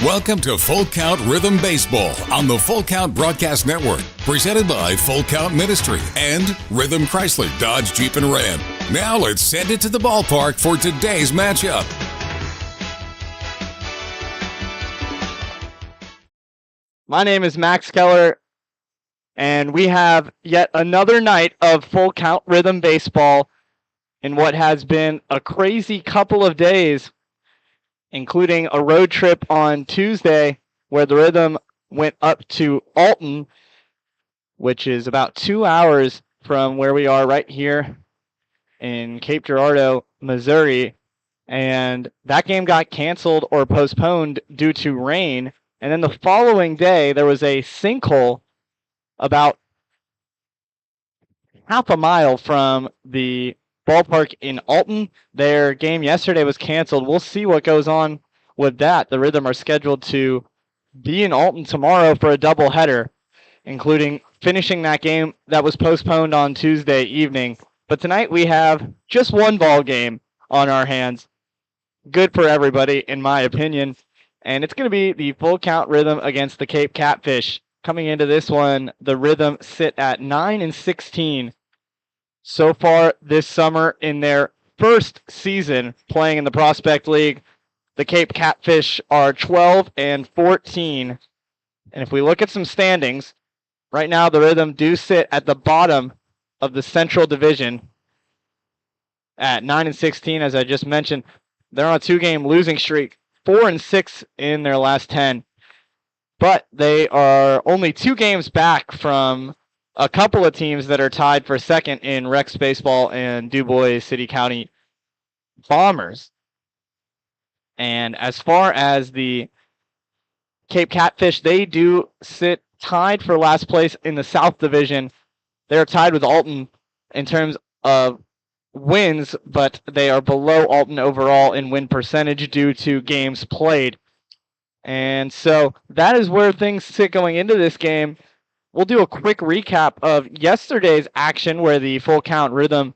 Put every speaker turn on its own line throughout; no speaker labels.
Welcome to Full Count Rhythm Baseball on the Full Count Broadcast Network, presented by Full Count Ministry and Rhythm Chrysler Dodge Jeep and Ram. Now let's send it to the ballpark for today's matchup.
My name is Max Keller, and we have yet another night of Full Count Rhythm Baseball in what has been a crazy couple of days, including a road trip on Tuesday where the Rhythm went up to Alton, which is about 2 hours from where we are right here in Cape Girardeau, Missouri. And that game got canceled or postponed due to rain. And then the following day, there was a sinkhole about half a mile from the ballpark in Alton. Their game yesterday was canceled. We'll see what goes on with that. The Rhythm are scheduled to be in Alton tomorrow for a doubleheader, including finishing that game that was postponed on Tuesday evening. But tonight we have just one ball game on our hands. Good for everybody, in my opinion. And it's going to be the Full Count Rhythm against the Cape Catfish. Coming into this one, the Rhythm sit at 9-16 so far this summer in their first season playing in the Prospect League. The Cape Catfish are 12-14. And if we look at some standings, right now the Rhythm do sit at the bottom of the Central Division at 9-16, as I just mentioned. They're on a 2-game losing streak, 4-6 in their last 10. But they are only 2 games back from a couple of teams that are tied for second in Rex Baseball and DuBois City County Bombers. And as far as the Cape Catfish, they do sit tied for last place in the South Division. They're tied with Alton in terms of wins, but they are below Alton overall in win percentage due to games played. And so that is where things sit going into this game. We'll do a quick recap of yesterday's action where the Full Count Rhythm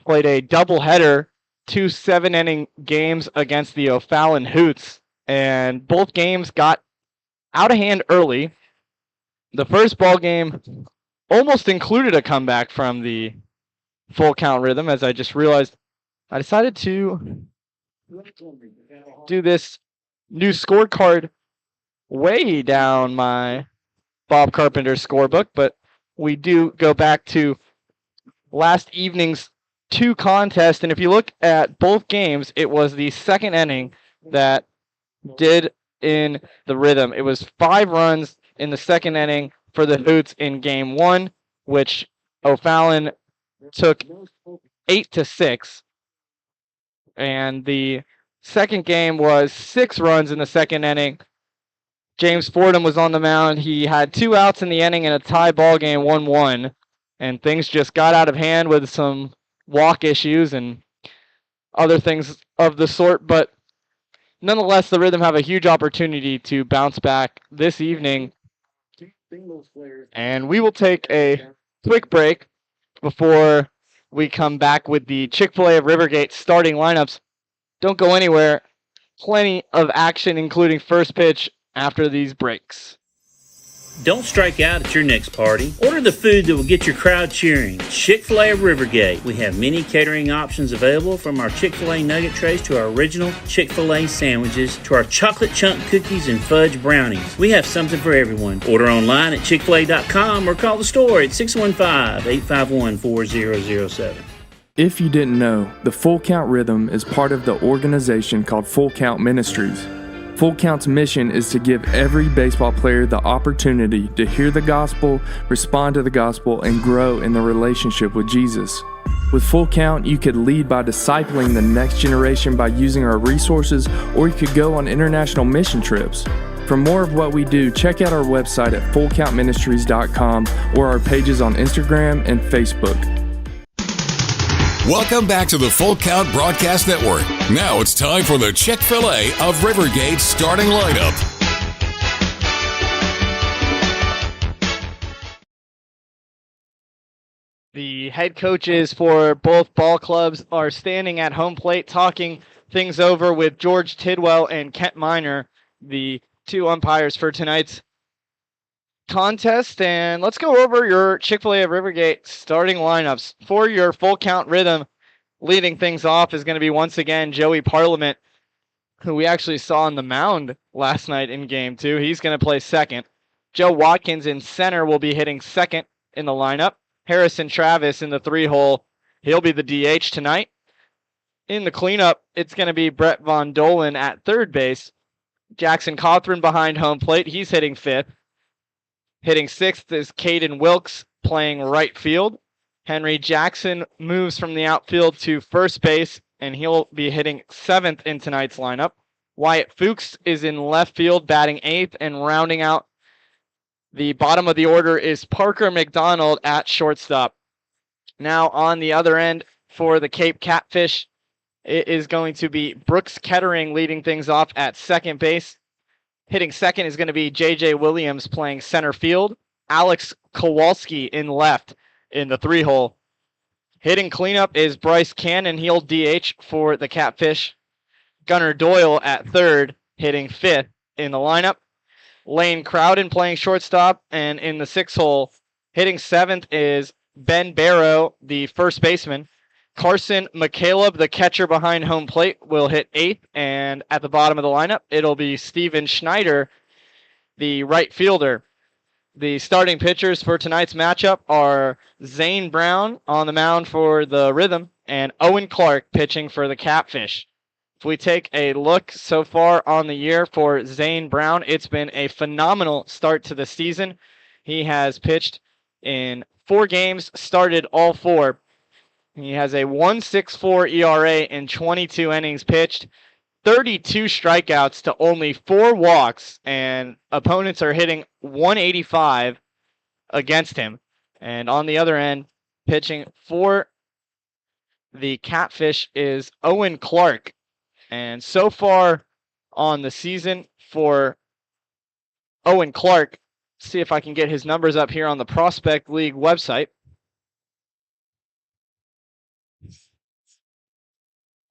played a doubleheader, 2 7-inning games against the O'Fallon Hoots, and both games got out of hand early. The first ball game almost included a comeback from the Full Count Rhythm, as I just realized I decided to do this new scorecard way down my Bob Carpenter scorebook, but we do go back to last evening's 2 contests, and if you look at both games, it was the second inning that did in the Rhythm. It was 5 runs in the second inning for the Hoots in game 1, which O'Fallon took 8-6, and the second game was 6 runs in the second inning. James Fordham was on the mound. He had 2 outs in the inning in a tie ball game, 1-1, and things just got out of hand with some walk issues and other things of the sort. But nonetheless, the Rhythm have a huge opportunity to bounce back this evening, and we will take a quick break before we come back with the Chick-fil-A of Rivergate starting lineups. Don't go anywhere. Plenty of action, including first pitch, after these breaks.
Don't strike out at your next party. Order the food that will get your crowd cheering. Chick-fil-A of Rivergate. We have many catering options available, from our Chick-fil-A nugget trays to our original Chick-fil-A sandwiches to our chocolate chunk cookies and fudge brownies. We have something for everyone. Order online at chickfil-a.com or call the store at 615-851-4007.
If you didn't know, the Full Count Rhythm is part of the organization called Full Count Ministries. Full Count's mission is to give every baseball player the opportunity to hear the gospel, respond to the gospel, and grow in the relationship with Jesus. With Full Count, you could lead by discipling the next generation by using our resources, or you could go on international mission trips. For more of what we do, check out our website at fullcountministries.com or our pages on Instagram and Facebook.
Welcome back to the Full Count Broadcast Network. Now it's time for the Chick-fil-A of Rivergate starting lineup.
The head coaches for both ball clubs are standing at home plate talking things over with George Tidwell and Kent Miner. the two umpires for tonight's contest. And let's go over your Chick-fil-A of Rivergate starting lineups. For your full count rhythm, leading things off is going to be once again Joey Parliament, who we actually saw on the mound last night in game 2. He's going to play second. Joe Watkins in center will be hitting second in the lineup. Harrison Travis in the 3-hole. He'll be the DH tonight. In the cleanup, it's going to be Brett Von Dolan at third base. Jackson Cothran behind home plate. He's hitting fifth. Hitting sixth is Caden Wilkes playing right field. Henry Jackson moves from the outfield to first base, and he'll be hitting seventh in tonight's lineup. Wyatt Fuchs is in left field, batting eighth, and rounding out the bottom of the order is Parker McDonald at shortstop. Now on the other end for the Cape Catfish, it is going to be Brooks Kettering leading things off at second base. Hitting second is going to be J.J. Williams playing center field. Alex Kowalski in left in the 3-hole. Hitting cleanup is Bryce Cannon. He'll DH for the Catfish. Gunnar Doyle at third, hitting fifth in the lineup. Lane Crowden playing shortstop. And in the 6-hole, hitting seventh is Ben Barrow, the first baseman. Carson McCaleb, the catcher behind home plate, will hit eighth. And at the bottom of the lineup, it'll be Steven Schneider, the right fielder. The starting pitchers for tonight's matchup are Zane Brown on the mound for the Rhythm and Owen Clark pitching for the Catfish. If we take a look so far on the year for Zane Brown, it's been a phenomenal start to the season. He has pitched in 4 games, started all 4. He has a 1.64 ERA in 22 innings pitched, 32 strikeouts to only 4 walks, and opponents are hitting 185 against him. And on the other end, pitching for the Catfish is Owen Clark. And so far on the season for Owen Clark, see if I can get his numbers up here on the Prospect League website.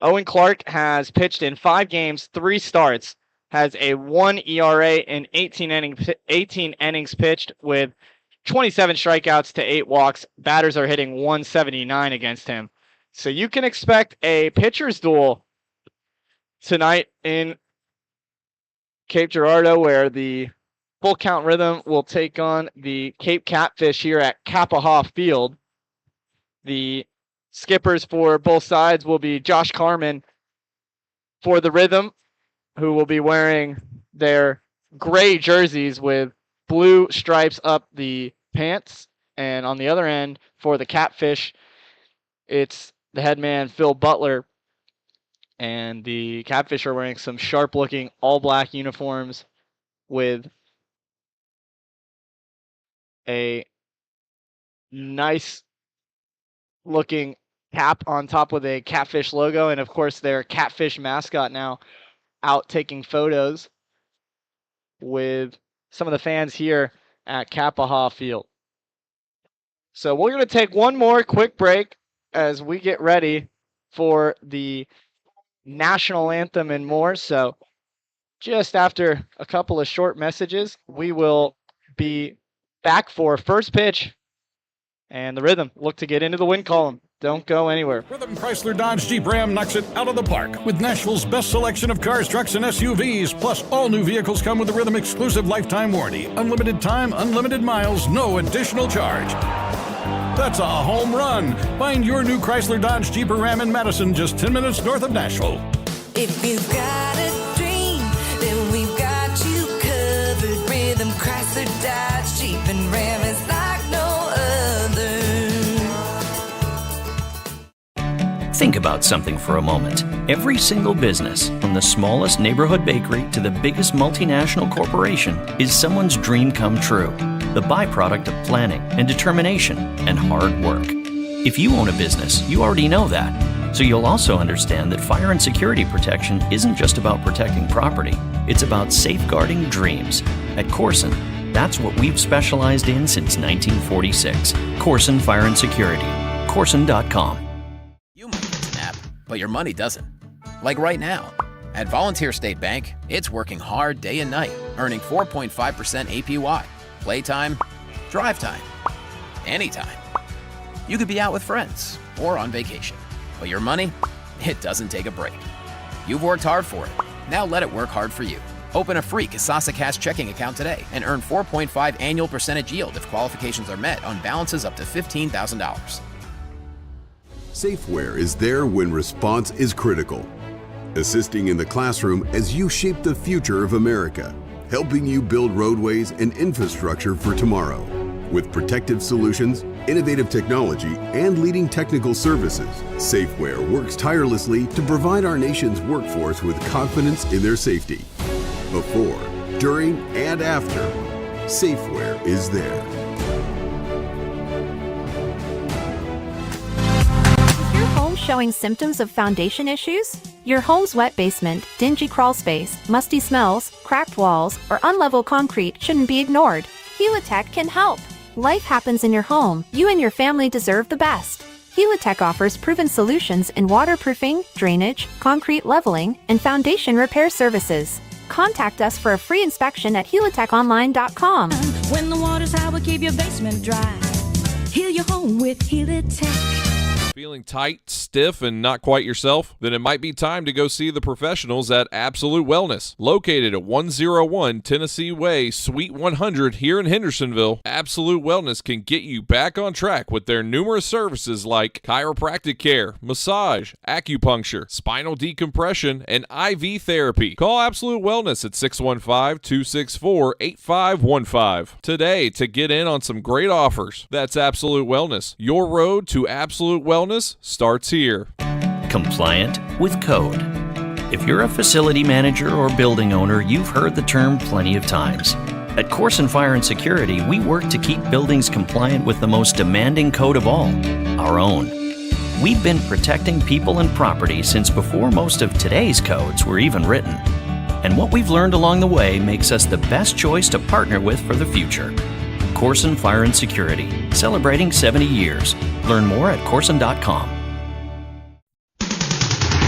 Owen Clark has pitched in 5 games, 3 starts, has a 1 ERA in 18 innings pitched with 27 strikeouts to 8 walks. Batters are hitting 179 against him. So you can expect a pitcher's duel tonight in Cape Girardeau, where the full count Rhythm will take on the Cape Catfish here at Kappaha Field. The skippers for both sides will be Josh Carman for the Rhythm, who will be wearing their gray jerseys with blue stripes up the pants. And on the other end, for the Catfish, it's the head man, Phil Butler. And the Catfish are wearing some sharp-looking all-black uniforms with a nice-looking cap on top with a Catfish logo. And, of course, their Catfish mascot now out taking photos with some of the fans here at Kappaha Field. So we're going to take one more quick break as we get ready for the national anthem and more. So just after a couple of short messages, we will be back for first pitch, and the Rhythm look to get into the win column. Don't go anywhere.
Rhythm Chrysler Dodge Jeep Ram knocks it out of the park with Nashville's best selection of cars, trucks, and SUVs. Plus, all new vehicles come with a Rhythm exclusive lifetime warranty. Unlimited time, unlimited miles, no additional charge. That's a home run. Find your new Chrysler Dodge Jeep or Ram in Madison, just 10 minutes north of Nashville.
If you've got a dream, then we've got you covered. Rhythm Chrysler Dodge Jeep and Ram is like no other.
Think about something for a moment. Every single business, from the smallest neighborhood bakery to the biggest multinational corporation, is someone's dream come true. The byproduct of planning and determination and hard work. If you own a business, you already know that. So you'll also understand that fire and security protection isn't just about protecting property. It's about safeguarding dreams. At Corson, that's what we've specialized in since 1946. Corson Fire and Security. Corson.com.
You might get an app, but your money doesn't. Like right now. At Volunteer State Bank, it's working hard day and night, earning 4.5% APY. Playtime, drive time, anytime. You could be out with friends or on vacation, but your money, it doesn't take a break. You've worked hard for it. Now let it work hard for you. Open a free Kasasa Cash checking account today and earn 4.5 annual percentage yield if qualifications are met on balances up to $15,000.
Safeware is there when response is critical, assisting in the classroom as you shape the future of America, helping you build roadways and infrastructure for tomorrow. With protective solutions, innovative technology, and leading technical services, Safeware works tirelessly to provide our nation's workforce with confidence in their safety. Before, during, and after, Safeware is there.
Is your home showing symptoms of foundation issues? Your home's wet basement, dingy crawl space, musty smells, cracked walls, or unlevel concrete shouldn't be ignored. Helitech can help. Life happens in your home. You and your family deserve the best. Helitech offers proven solutions in waterproofing, drainage, concrete leveling, and foundation repair services. Contact us for a free inspection at helitechonline.com.
When the water's high, we'll keep your basement dry. Heal your home with Helitech.
Feeling tight, stiff, and not quite yourself? Then it might be time to go see the professionals at Absolute Wellness. Located at 101 Tennessee Way, Suite 100 here in Hendersonville, Absolute Wellness can get you back on track with their numerous services like chiropractic care, massage, acupuncture, spinal decompression, and IV therapy. Call Absolute Wellness at 615-264-8515 today to get in on some great offers. That's Absolute Wellness. Your road to absolute wellness starts here.
Compliant with code. If you're a facility manager or building owner, you've heard the term plenty of times. At Corson Fire and Security, we work to keep buildings compliant with the most demanding code of all, our own. We've been protecting people and property since before most of today's codes were even written. And what we've learned along the way makes us the best choice to partner with for the future. Corson Fire and Security, celebrating 70 years. Learn more at corson.com.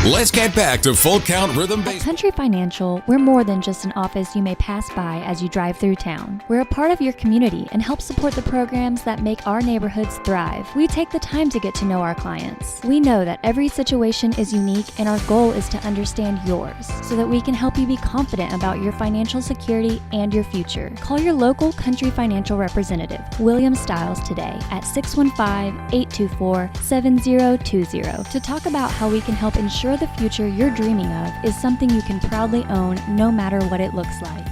Let's get back to Full Count Rhythm
At
Baseball.
Country Financial, we're more than just an office you may pass by as you drive through town. We're a part of your community and help support the programs that make our neighborhoods thrive. We take the time to get to know our clients. We know that every situation is unique, and our goal is to understand yours so that we can help you be confident about your financial security and your future. Call your local Country Financial representative, William Stiles, today at 615-824-7020 to talk about how we can help ensure the future you're dreaming of is something you can proudly own no matter what it looks like.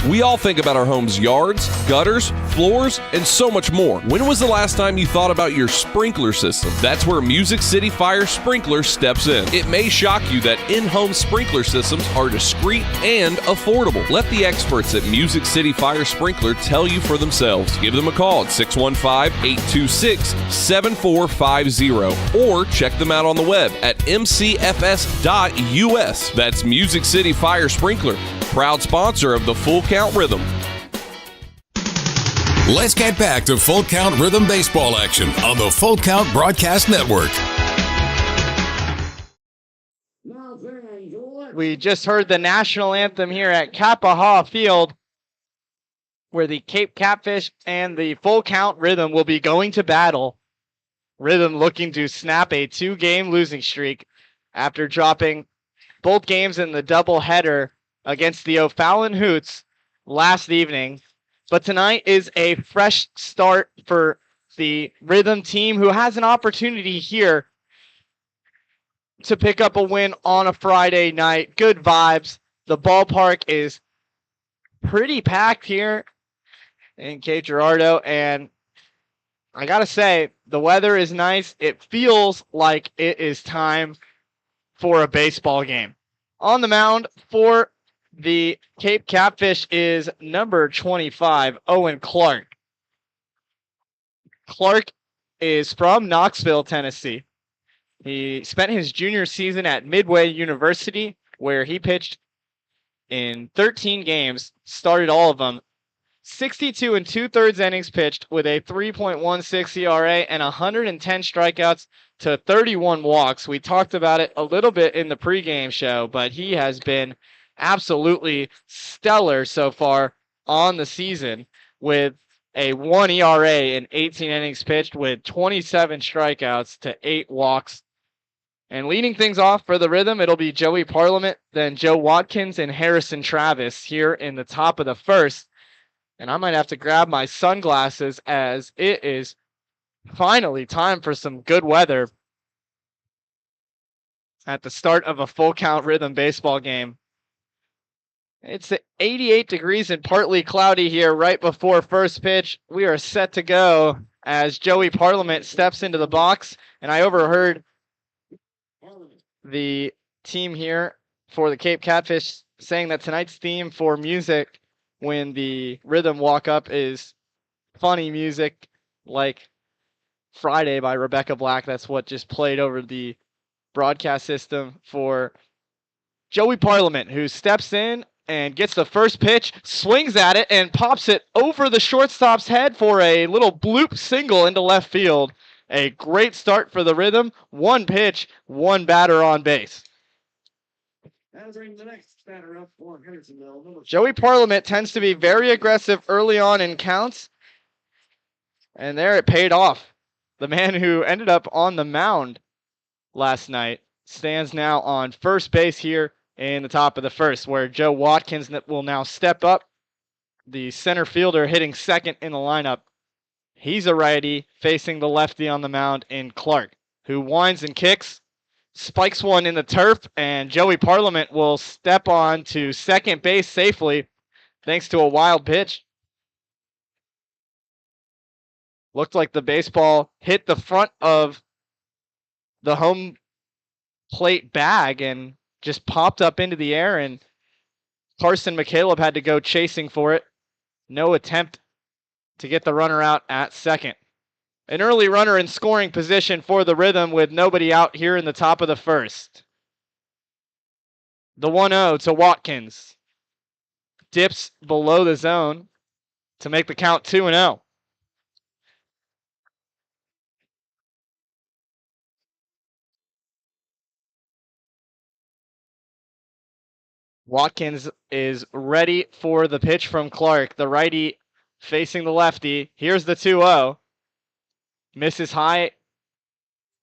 We all think about our home's yards, gutters, floors, and so much more. When was the last time you thought about your sprinkler system? That's where Music City Fire Sprinkler steps in. It may shock you that in-home sprinkler systems are discreet and affordable. Let the experts at Music City Fire Sprinkler tell you for themselves. Give them a call at 615-826-7450 or check them out on the web at mcfs.us. That's Music City Fire Sprinkler, proud sponsor of the Full Count Rhythm.
Let's get back to Full Count Rhythm Baseball action on the Full Count Broadcast Network.
We just heard the national anthem here at Kappahaw Field, where the Cape Catfish and the Full Count Rhythm will be going to battle. Rhythm looking to snap a 2-game losing streak after dropping both games in the doubleheader against the O'Fallon Hoots last evening. But tonight is a fresh start for the Rhythm team, who has an opportunity here to pick up a win on a Friday night. Good vibes. The ballpark is pretty packed here in Cape Girardeau, and I gotta say, the weather is nice. It feels like it is time for a baseball game. On the mound for the Cape Catfish is number 25, Owen Clark. Clark is from Knoxville, Tennessee. He spent his junior season at Midway University, where he pitched in 13 games, started all of them, 62 and 2/3 innings pitched with a 3.16 ERA and 110 strikeouts to 31 walks. We talked about it a little bit in the pregame show, but he has been absolutely stellar so far on the season with a 1 ERA in 18 innings pitched with 27 strikeouts to 8 walks. And leading things off for the Rhythm, it'll be Joey Parliament, then Joe Watkins and Harrison Travis here in the top of the first. And I might have to grab my sunglasses as it is finally time for some good weather at the start of a full count Rhythm baseball game. It's 88 degrees and partly cloudy here right before first pitch. We are set to go as Joey Parliament steps into the box. And I overheard the team here for the Cape Catfish saying that tonight's theme for music when the Rhythm walk up is funny music like Friday by Rebecca Black. That's what just played over the broadcast system for Joey Parliament, who steps in and gets the first pitch, swings at it, and pops it over the shortstop's head for a little bloop single into left field. A great start for the Rhythm. One pitch, one batter on base.
The next batter up for
Joey Parliament tends to be very aggressive early on in counts. And there it paid off. The man who ended up on the mound last night stands now on first base here in the top of the first, where Joe Watkins will now step up. The center fielder hitting second in the lineup. He's a righty facing the lefty on the mound in Clark, who winds and kicks. Spikes one in the turf, and Joey Parliament will step on to second base safely thanks to a wild pitch. Looked like the baseball hit the front of the home plate bag and just popped up into the air, and Carson McCaleb had to go chasing for it. No attempt to get the runner out at second. An early runner in scoring position for the Rhythm with nobody out here in the top of the first. The 1-0 to Watkins. Dips below the zone to make the count 2-0. Watkins is ready for the pitch from Clark. The righty facing the lefty. Here's the 2-0. Misses high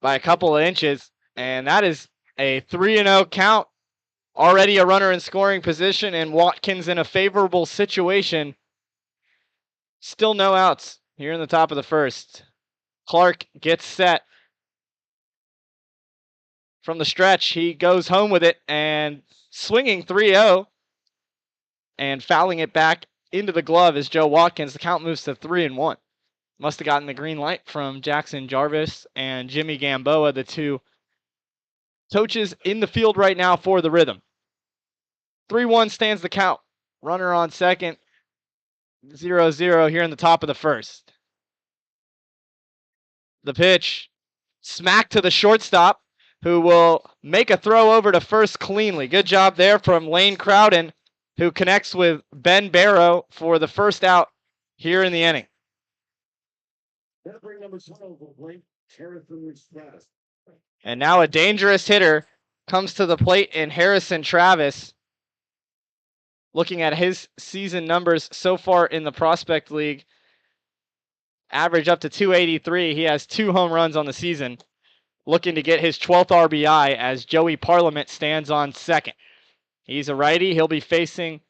by a couple of inches, and that is a 3-0 count. Already a runner in scoring position, and Watkins in a favorable situation. Still no outs here in the top of the first. Clark gets set. From the stretch, he goes home with it, and swinging 3-0, and fouling it back into the glove is Joe Watkins. The count moves to 3-1. Must have gotten the green light from Jackson Jarvis and Jimmy Gamboa, the two coaches in the field right now for the Rhythm. 3-1 stands the count. Runner on second. 0-0 here in the top of the first. The pitch. Smack to the shortstop, who will make a throw over to first cleanly. Good job there from Lane Crowden, who connects with Ben Barrow for the first out here in the inning. And now a dangerous hitter comes to the plate in Harrison Travis. Looking at his season numbers so far in the Prospect League, average up to 283. He has 2 home runs on the season. Looking to get his 12th RBI as Joey Parliament stands on second. He's a righty. He'll be facing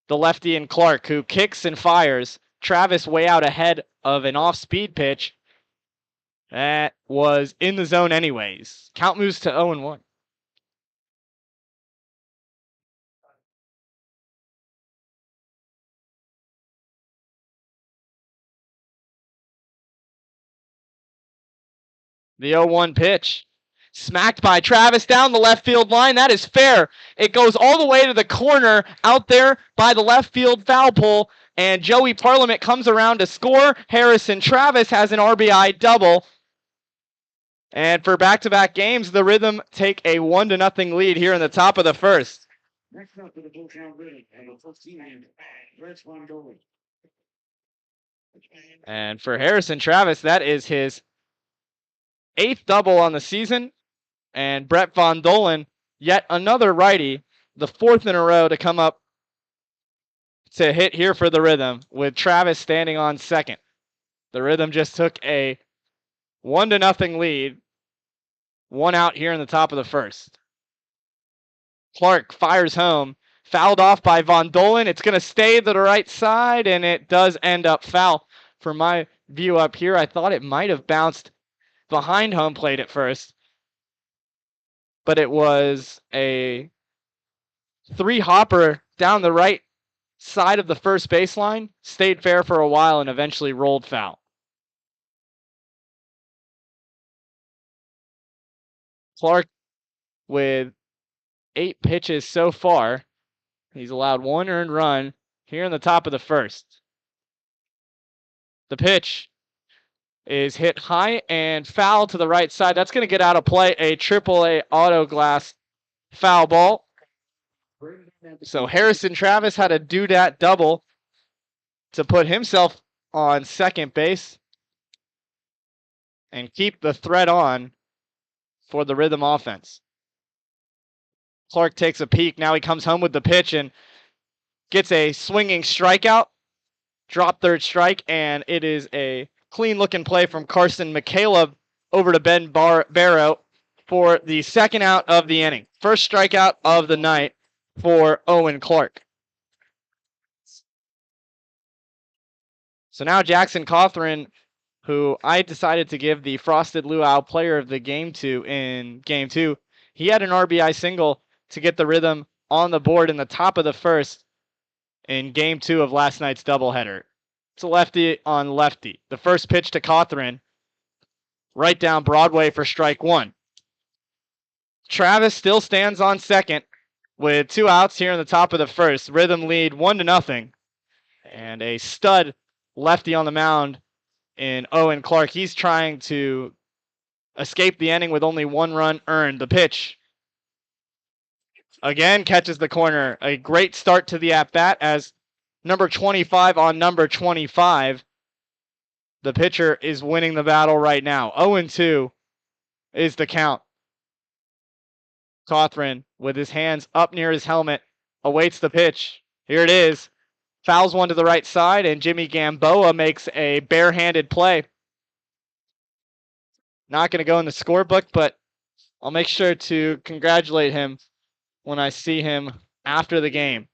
the lefty in Clark, who kicks and fires. Travis way out ahead of an off-speed pitch. That was in the zone anyways. Count moves to 0-1. The 0-1 pitch. Smacked by Travis down the left field line. That is fair. It goes all the way to the corner out there by the left field foul pole. And Joey Parliament comes around to score. Harrison Travis has an RBI double. And for back-to-back games, the Rhythm take a 1-0 lead here in the top of the first.
Next up for the full count Rhythm, and the first team, Rich Mondoli.
And for Harrison Travis, that is his 8th double on the season. And Brett Von Dolen, yet another righty, the 4th in a row to come up to hit here for the Rhythm, with Travis standing on second. The Rhythm just took a 1-0 lead. 1 out here in the top of the first. Clark fires home. Fouled off by Von Dolen. It's going to stay to the right side, and it does end up foul. From my view up here, I thought it might have bounced behind home plate at first. But it was a 3-hopper down the right side of the first baseline. Stayed fair for a while and eventually rolled foul. Clark with 8 pitches so far. He's allowed 1 earned run here in the top of the first. The pitch is hit high and foul to the right side. That's going to get out of play. A AAA auto glass foul ball. So Harrison Travis had a do-dat double to put himself on second base and keep the threat on for the Rhythm offense. Clark takes a peek. Now he comes home with the pitch and gets a swinging strikeout. Drop third strike, and it is a clean-looking play from Carson McCaleb over to Ben Barrow for the second out of the inning. First strikeout of the night for Owen Clark. So now Jackson Cawthron, who I decided to give the Frosted Luau Player of the Game to in Game 2, he had an RBI single to get the Rhythm on the board in the top of the first in Game 2 of last night's doubleheader. It's a lefty on lefty. The first pitch to Cawthron, right down Broadway for strike 1. Travis still stands on second with 2 outs here in the top of the first. Rhythm lead 1-0. And a stud lefty on the mound in Owen Clark. He's trying to escape the inning with only 1 run earned. The pitch again catches the corner. A great start to the at-bat as number 25 on number 25. The pitcher is winning the battle right now. 0-2 is the count. Cawthron, with his hands up near his helmet, awaits the pitch. Here it is. Fouls one to the right side, and Jimmy Gamboa makes a barehanded play. Not going to go in the scorebook, but I'll make sure to congratulate him when I see him after the game.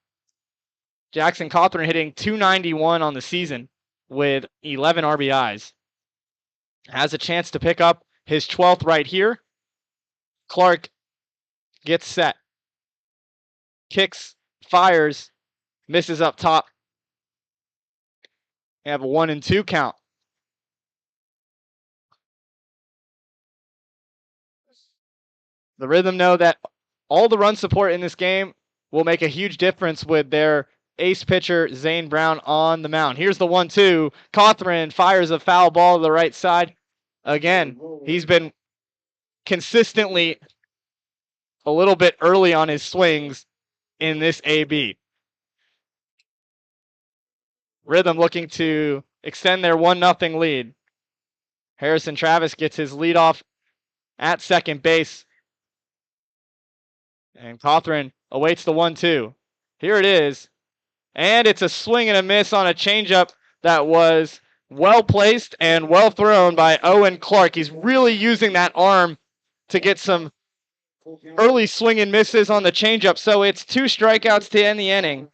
Jackson Cawthron hitting .291 on the season with 11 RBIs. Has a chance to pick up his 12th right here. Clark gets set. Kicks, fires, misses up top. We have a 1-2 count. The Rhythm know that all the run support in this game will make a huge difference with their ace pitcher, Zane Brown, on the mound. Here's the 1-2. Cawthron fires a foul ball to the right side. Again, he's been consistently a little bit early on his swings in this AB. Rhythm looking to extend their 1-0 lead. Harrison Travis gets his lead off at second base. And Cawthron awaits the 1-2. Here it is. And it's a swing and a miss on a changeup that was well placed and well thrown by Owen Clark. He's really using that arm to get some early swing and misses on the changeup. So it's 2 strikeouts to end the inning.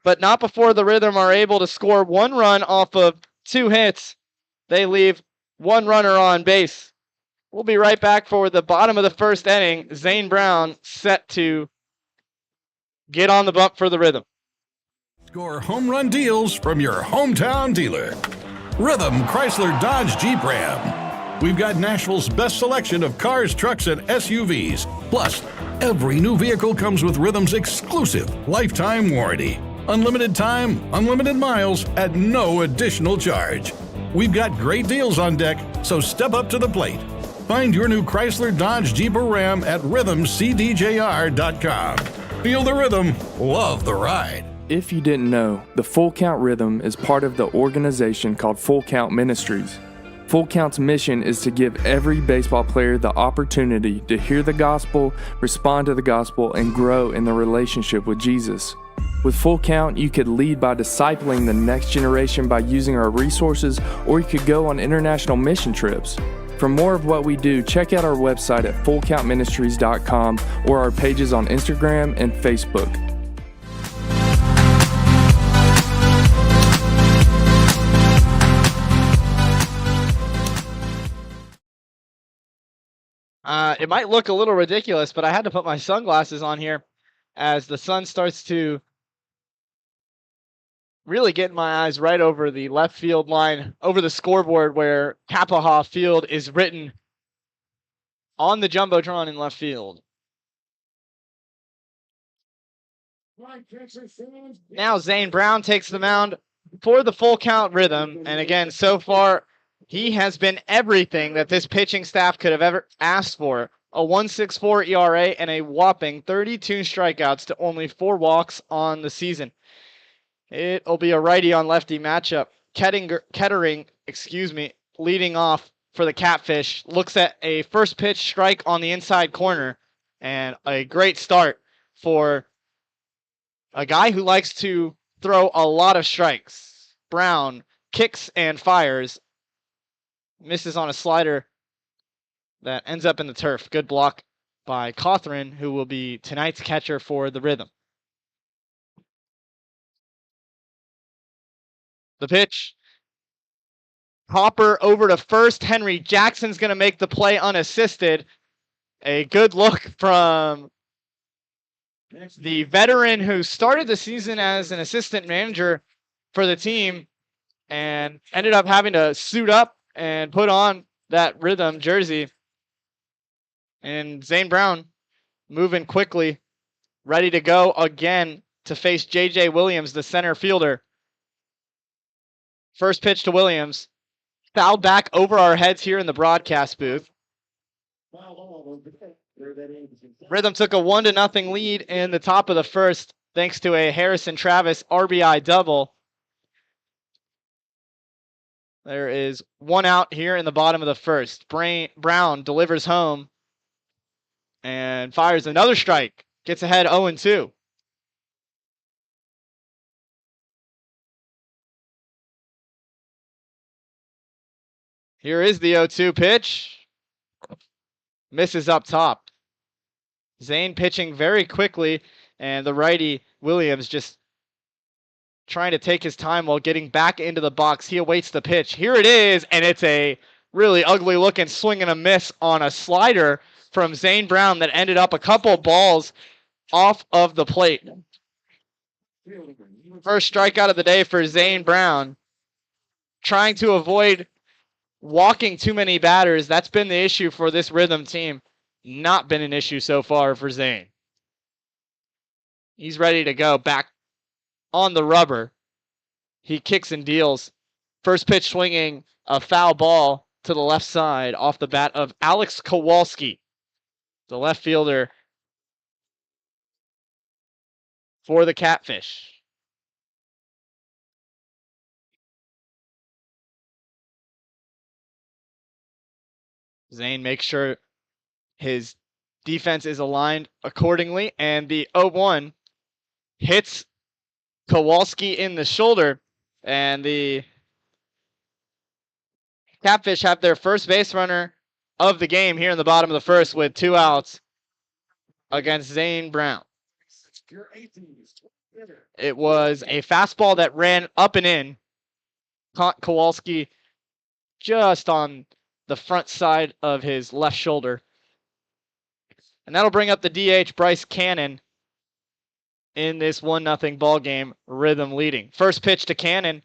But not before the Rhythm are able to score 1 run off of 2 hits. They leave 1 runner on base. We'll be right back for the bottom of the first inning. Zane Brown set to get on the bump for the Rhythm.
Score home run deals from your hometown dealer. Rhythm Chrysler Dodge Jeep Ram. We've got Nashville's best selection of cars, trucks, and SUVs. Plus, every new vehicle comes with Rhythm's exclusive lifetime warranty. Unlimited time, unlimited miles at no additional charge. We've got great deals on deck, so step up to the plate. Find your new Chrysler Dodge Jeep or Ram at rhythmcdjr.com. Feel the rhythm, love the ride.
If you didn't know, the Full Count Rhythm is part of the organization called Full Count Ministries. Full Count's mission is to give every baseball player the opportunity to hear the gospel, respond to the gospel, and grow in the relationship with Jesus. With Full Count, you could lead by discipling the next generation by using our resources, or you could go on international mission trips. For more of what we do, check out our website at fullcountministries.com or our pages on Instagram and Facebook.
It might look a little ridiculous, but I had to put my sunglasses on here as the sun starts to really get my eyes right over the left field line, over the scoreboard where Kappaha Field is written on the Jumbotron in left field. Now Zane Brown takes the mound for the Full Count Rhythm. And again, so far, he has been everything that this pitching staff could have ever asked for. A 1.64 ERA and a whopping 32 strikeouts to only 4 walks on the season. It'll be a righty on lefty matchup. Kettering, leading off for the Catfish. Looks at a first pitch strike on the inside corner. And a great start for a guy who likes to throw a lot of strikes. Brown kicks and fires. Misses on a slider that ends up in the turf. Good block by Cawthron, who will be tonight's catcher for the Rhythm. The pitch. Hopper over to first. Henry Jackson's going to make the play unassisted. A good look from the veteran who started the season as an assistant manager for the team and ended up having to suit up and put on that Rhythm jersey. And Zane Brown moving quickly, ready to go again to face J.J. Williams, the center fielder. First pitch to Williams. Fouled back over our heads here in the broadcast booth. Rhythm took a 1-0 lead in the top of the first thanks to a Harrison Travis RBI double. There is one out here in the bottom of the first. Brown delivers home and fires another strike. Gets ahead 0-2. Here is the 0-2 pitch. Misses up top. Zane pitching very quickly, and the righty Williams just trying to take his time while getting back into the box. He awaits the pitch. Here it is, and it's a really ugly looking swing and a miss on a slider from Zane Brown that ended up a couple balls off of the plate. First strikeout of the day for Zane Brown. Trying to avoid walking too many batters. That's been the issue for this Rhythm team. Not been an issue so far for Zane. He's ready to go back on the rubber. He kicks and deals. First pitch swinging a foul ball to the left side off the bat of Alex Kowalski, the left fielder for the Catfish. Zane makes sure his defense is aligned accordingly, and the 0-1 hits Kowalski in the shoulder, and the Catfish have their first base runner of the game here in the bottom of the first with 2 outs against Zane Brown. It was a fastball that ran up and in. Caught Kowalski just on the front side of his left shoulder. And that'll bring up the DH, Bryce Cannon, in this 1-0 ball game, Rhythm leading. First pitch to Cannon.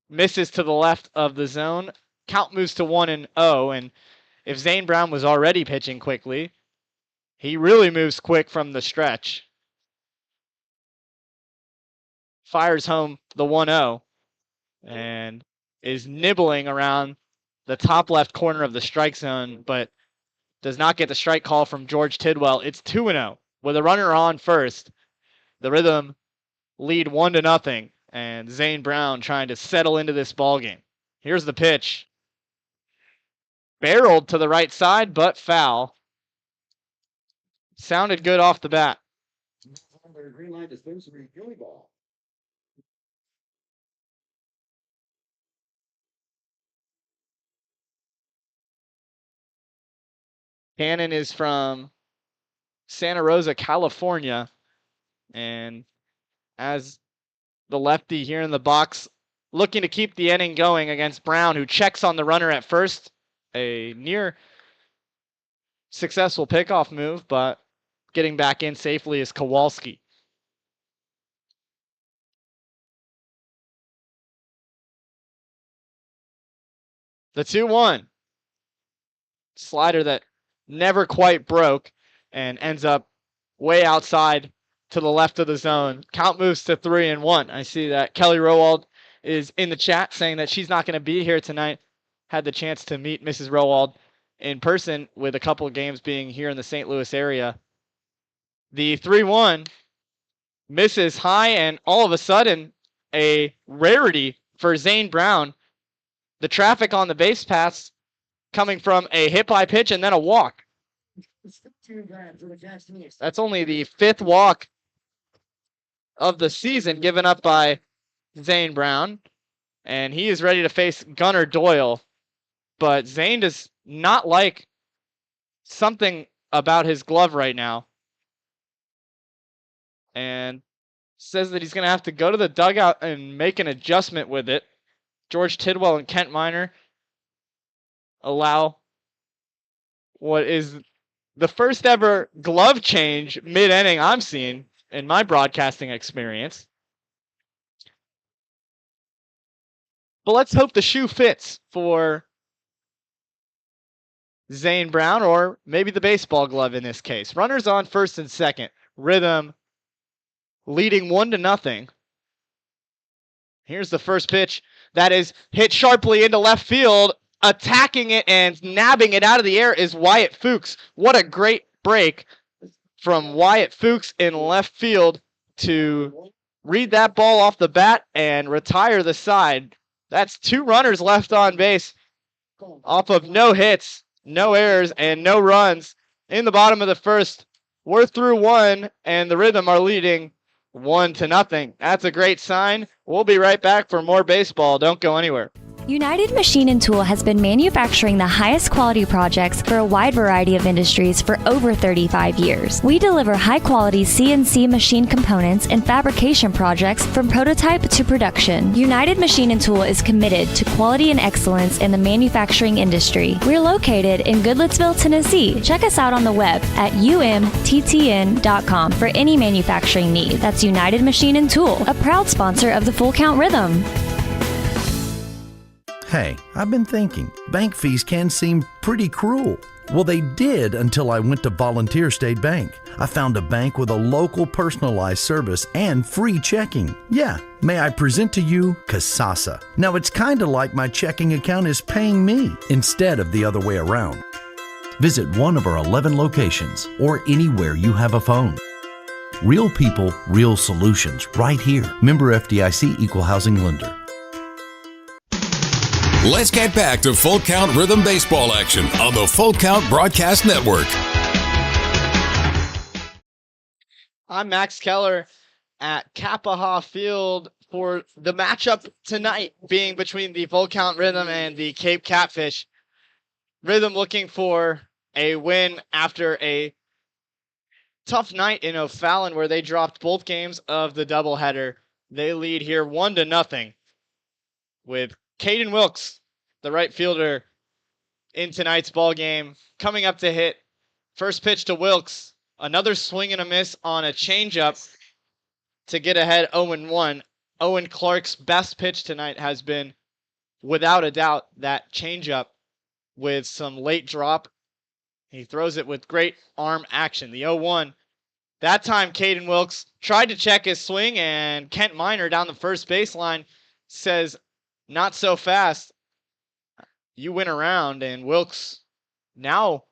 Misses to the left of the zone. Count moves to 1-0. And if Zane Brown was already pitching quickly, he really moves quick from the stretch. Fires home the 1-0 and is nibbling around the top left corner of the strike zone, but does not get the strike call from George Tidwell. It's 2-0 with a runner on first. The Rhythm lead 1-0, and Zane Brown trying to settle into this ball game. Here's the pitch. Barreled to the right side, but foul. Sounded good off the bat.
Green line dispensary, Gilly ball.
Cannon is from Santa Rosa, California. And as the lefty here in the box, looking to keep the inning going against Brown, who checks on the runner at first. A near successful pickoff move, but getting back in safely is Kowalski. The 2-1. Slider that never quite broke and ends up way outside to the left of the zone. Count moves to 3-1. I see that Kelly Rowald is in the chat saying that she's not going to be here tonight. Had the chance to meet Mrs. Rowald in person with a couple of games being here in the St. Louis area. The 3-1 misses high, and all of a sudden, a rarity for Zane Brown. The traffic on the base paths coming from a hit by pitch and then a walk. That's only the 5th walk of the season given up by Zane Brown. And he is ready to face Gunnar Doyle. But Zane does not like something about his glove right now. And says that he's going to have to go to the dugout and make an adjustment with it. George Tidwell and Kent Minor allow what is the first ever glove change mid-inning I'm seeing in my broadcasting experience. But let's hope the shoe fits for Zane Brown, or maybe the baseball glove in this case. Runners on first and second. Rhythm leading 1-0. Here's the first pitch that is hit sharply into left field. Attacking it and nabbing it out of the air is Wyatt Fuchs. What a great break from Wyatt Fuchs in left field to read that ball off the bat and retire the side. That's 2 runners left on base off of no hits, no errors, and no runs in the bottom of the first. We're through 1, and the Rhythm are leading 1-0. That's a great sign. We'll be right back for more baseball. Don't go anywhere.
United Machine and Tool has been manufacturing the highest quality projects for a wide variety of industries for over 35 years. We deliver high-quality CNC machine components and fabrication projects from prototype to production. United Machine and Tool is committed to quality and excellence in the manufacturing industry. We're located in Goodlettsville, Tennessee. Check us out on the web at umttn.com for any manufacturing need. That's United Machine and Tool, a proud sponsor of the Full Count Rhythm.
Hey, I've been thinking, bank fees can seem pretty cruel. Well, they did until I went to Volunteer State Bank. I found a bank with a local personalized service and free checking. Yeah, may I present to you Kasasa. Now, it's kind of like my checking account is paying me instead of the other way around. Visit one of our 11 locations or anywhere you have a phone. Real people, real solutions, right here. Member FDIC Equal Housing Lender.
Let's get back to Full Count Rhythm baseball action on the Full Count Broadcast Network.
I'm Max Keller at Kappaha Field for the matchup tonight being between the Full Count Rhythm and the Cape Catfish. Rhythm looking for a win after a tough night in O'Fallon where they dropped both games of the doubleheader. They lead here 1-0 with Caden Wilkes, the right fielder in tonight's ball game, coming up to hit. First pitch to Wilkes. Another swing and a miss on a changeup to get ahead 0-1. Owen Clark's best pitch tonight has been, without a doubt, that changeup with some late drop. He throws it with great arm action. The 0-1. That time, Caden Wilkes tried to check his swing, and Kent Minor down the first baseline says, "Not so fast. You went around," and Wilkes now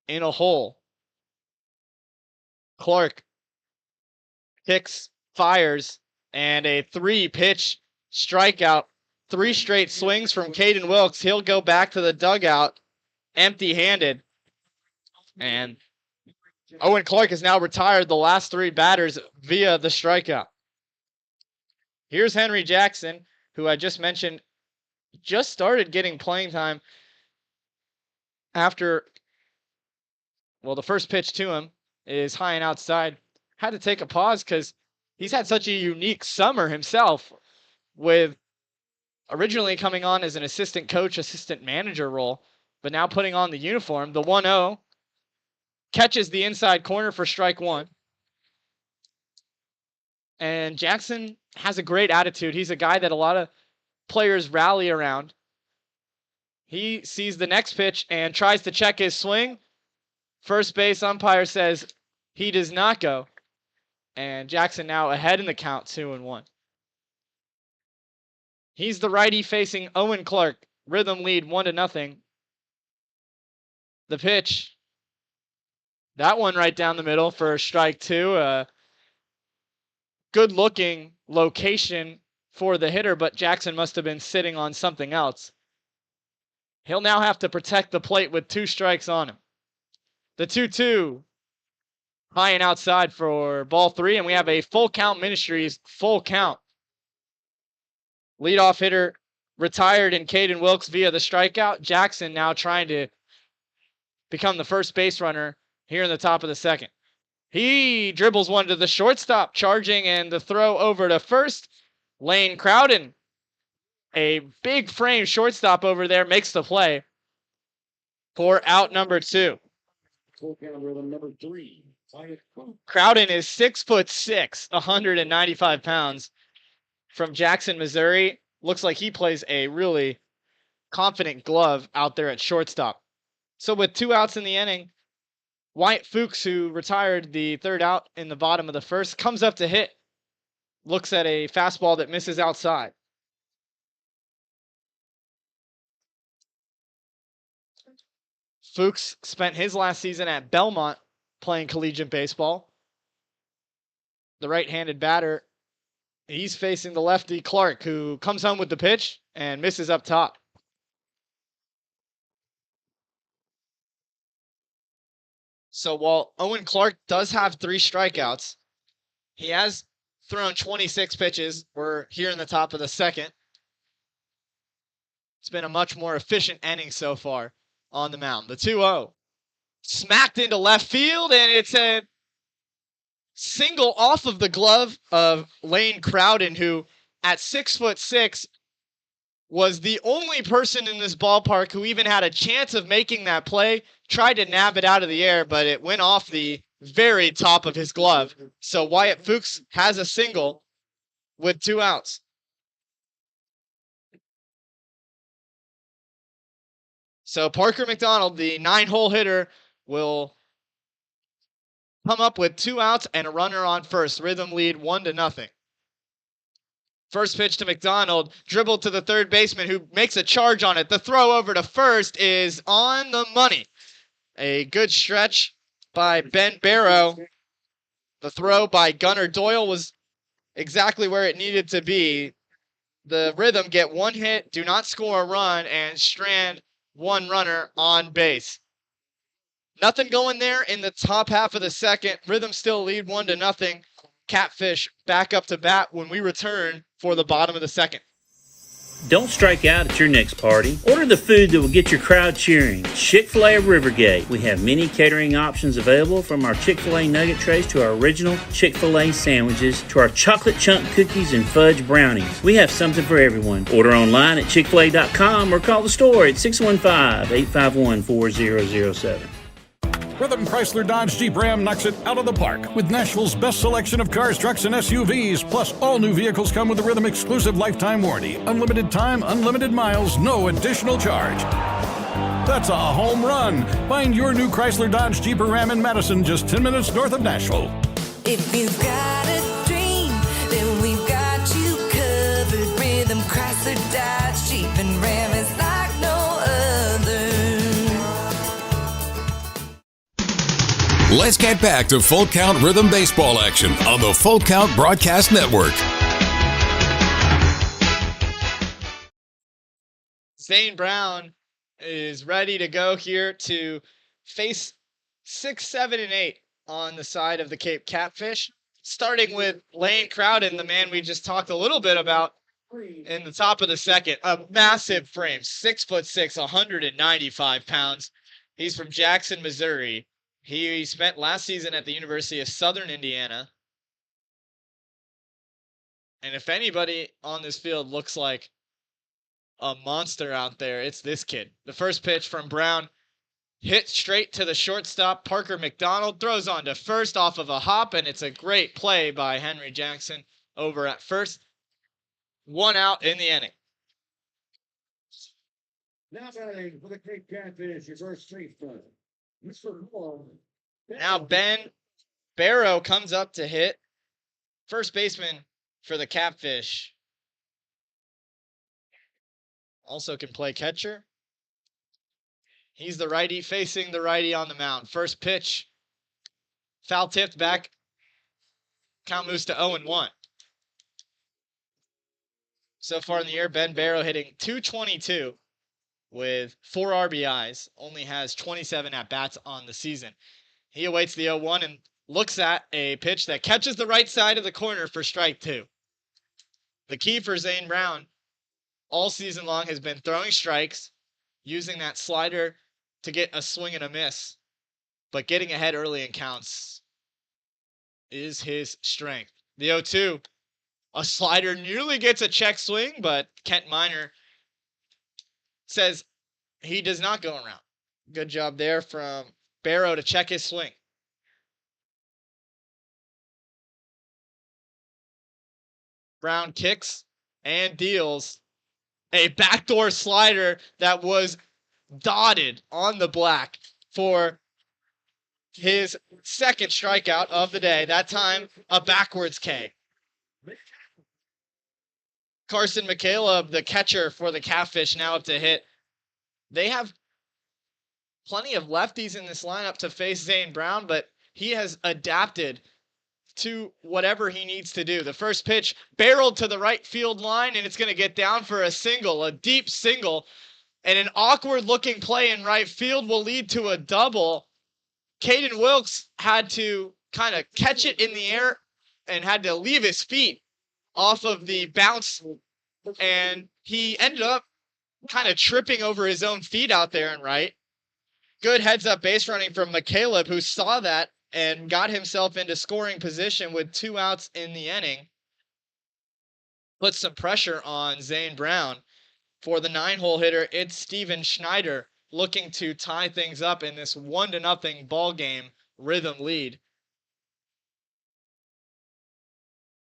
in a hole. Clark kicks fires, and a 3-pitch strikeout. 3 straight swings from Caden Wilkes. He'll go back to the dugout empty-handed. And Owen Clark has now retired the last 3 batters via the strikeout. Here's Henry Jackson, who I just mentioned just started getting playing time after, well, the first pitch to him is high and outside. Had to take a pause because he's had such a unique summer himself, with originally coming on as an assistant coach, assistant manager role, but now putting on the uniform. The 1-0 catches the inside corner for strike 1. And Jackson has a great attitude. He's a guy that a lot of players rally around. He sees the next pitch and tries to check his swing. First base umpire says he does not go. And Jackson now ahead in the count, 2-1. He's the righty facing Owen Clark. Rhythm lead 1-0. The pitch. That one right down the middle for strike 2. Good looking location for the hitter, but Jackson must have been sitting on something else. He'll now have to protect the plate with 2 strikes on him. The 2-2. High and outside for ball 3, and we have a full count Ministries, full count. Leadoff hitter retired in Caden Wilkes via the strikeout. Jackson now trying to become the first base runner here in the top of the second. He dribbles one to the shortstop, charging, and the throw over to first. Lane Crowden, a big frame shortstop over there, makes the play for out number 2.
Number 3.
Crowden is 6'6", 195 pounds, from Jackson, Missouri. Looks like he plays a really confident glove out there at shortstop. So with 2 outs in the inning, Wyatt Fuchs, who retired the 3rd out in the bottom of the 1st, comes up to hit. Looks at a fastball that misses outside. Fuchs spent his last season at Belmont playing collegiate baseball. The right-handed batter, he's facing the lefty Clark, who comes home with the pitch and misses up top. So while Owen Clark does have 3 strikeouts, he has thrown 26 pitches. We're here in the top of the 2nd. It's been a much more efficient inning so far on the mound. The 2-0. Smacked into left field, and it's a single off of the glove of Lane Crowden, who at 6'6" was the only person in this ballpark who even had a chance of making that play. Tried to nab it out of the air, but it went off the very top of his glove. So Wyatt Fuchs has a single with 2 outs. So Parker McDonald, the 9-hole hitter, will come up with 2 outs and a runner on first. Rhythm lead 1-0. First pitch to McDonald, dribbled to the 3rd baseman, who makes a charge on it. The throw over to first is on the money. A good stretch by Ben Barrow. The throw by Gunnar Doyle was exactly where it needed to be. The Rhythm get 1 hit, do not score a run, and strand 1 runner on base. Nothing going there in the top half of the 2nd. Rhythm still lead 1-0. Catfish back up to bat when we return for the bottom of the 2nd.
Don't strike out at your next party. Order the food that will get your crowd cheering. Chick-fil-A of Rivergate. We have many catering options available, from our Chick-fil-A nugget trays to our original Chick-fil-A sandwiches to our chocolate chunk cookies and fudge brownies. We have something for everyone. Order online at chickfil-a.com or call the store at 615-851-4007.
Rhythm Chrysler Dodge Jeep Ram knocks it out of the park with Nashville's best selection of cars, trucks, and SUVs. Plus, all new vehicles come with a Rhythm exclusive lifetime warranty. Unlimited time, unlimited miles, no additional charge. That's a home run. Find your new Chrysler Dodge Jeep or Ram in Madison, just 10 minutes north of Nashville.
If you've got a dream, then we've got you covered. Rhythm Chrysler Dodge Jeep and Ram is like no other.
Let's get back to Full Count Rhythm Baseball action on the Full Count Broadcast Network.
Zane Brown is ready to go here to face 6, 7, and 8 on the side of the Cape Catfish, starting with Lane Crowden, the man we just talked a little bit about in the top of the second. A massive frame, 6'6", 195 pounds. He's from Jackson, Missouri. He spent last season at the University of Southern Indiana. And if anybody on this field looks like a monster out there, it's this kid. The first pitch from Brown hit straight to the shortstop. Parker McDonald throws on to first off of a hop, and it's a great play by Henry Jackson over at first. 1 out in the inning.
Now batting for the Cape Catfish, your first baseman, Mr. Moore.
Now Ben Barrow comes up to hit. First baseman for the Catfish. Also can play catcher. He's the righty facing the righty on the mound. First pitch, foul tipped back. Count moves to 0-1. So far in the year, Ben Barrow hitting .222 with 4 RBIs. Only has 27 at-bats on the season. He awaits the 0-1 and looks at a pitch that catches the right side of the corner for strike 2. The key for Zane Brown all season long has been throwing strikes, using that slider to get a swing and a miss, but getting ahead early in counts is his strength. The 0-2, a slider nearly gets a check swing, but Kent Minor says he does not go around. Good job there from Barrow to check his swing. Brown kicks and deals a backdoor slider that was dotted on the black for his second strikeout of the day. That time, a backwards K. Carson McCaleb, the catcher for the Catfish, now up to hit. They have plenty of lefties in this lineup to face Zane Brown, but he has adapted to whatever he needs to do. The first pitch barreled to the right field line, and it's going to get down for a single, a deep single. And an awkward-looking play in right field will lead to a double. Caden Wilkes had to kind of catch it in the air and had to leave his feet off of the bounce, and he ended up kind of tripping over his own feet out there in right. Good heads-up base running from McCaleb, who saw that and got himself into scoring position with 2 outs in the inning. Put some pressure on Zane Brown. For the 9-hole hitter, it's Steven Schneider looking to tie things up in this 1-0 ball game rhythm lead.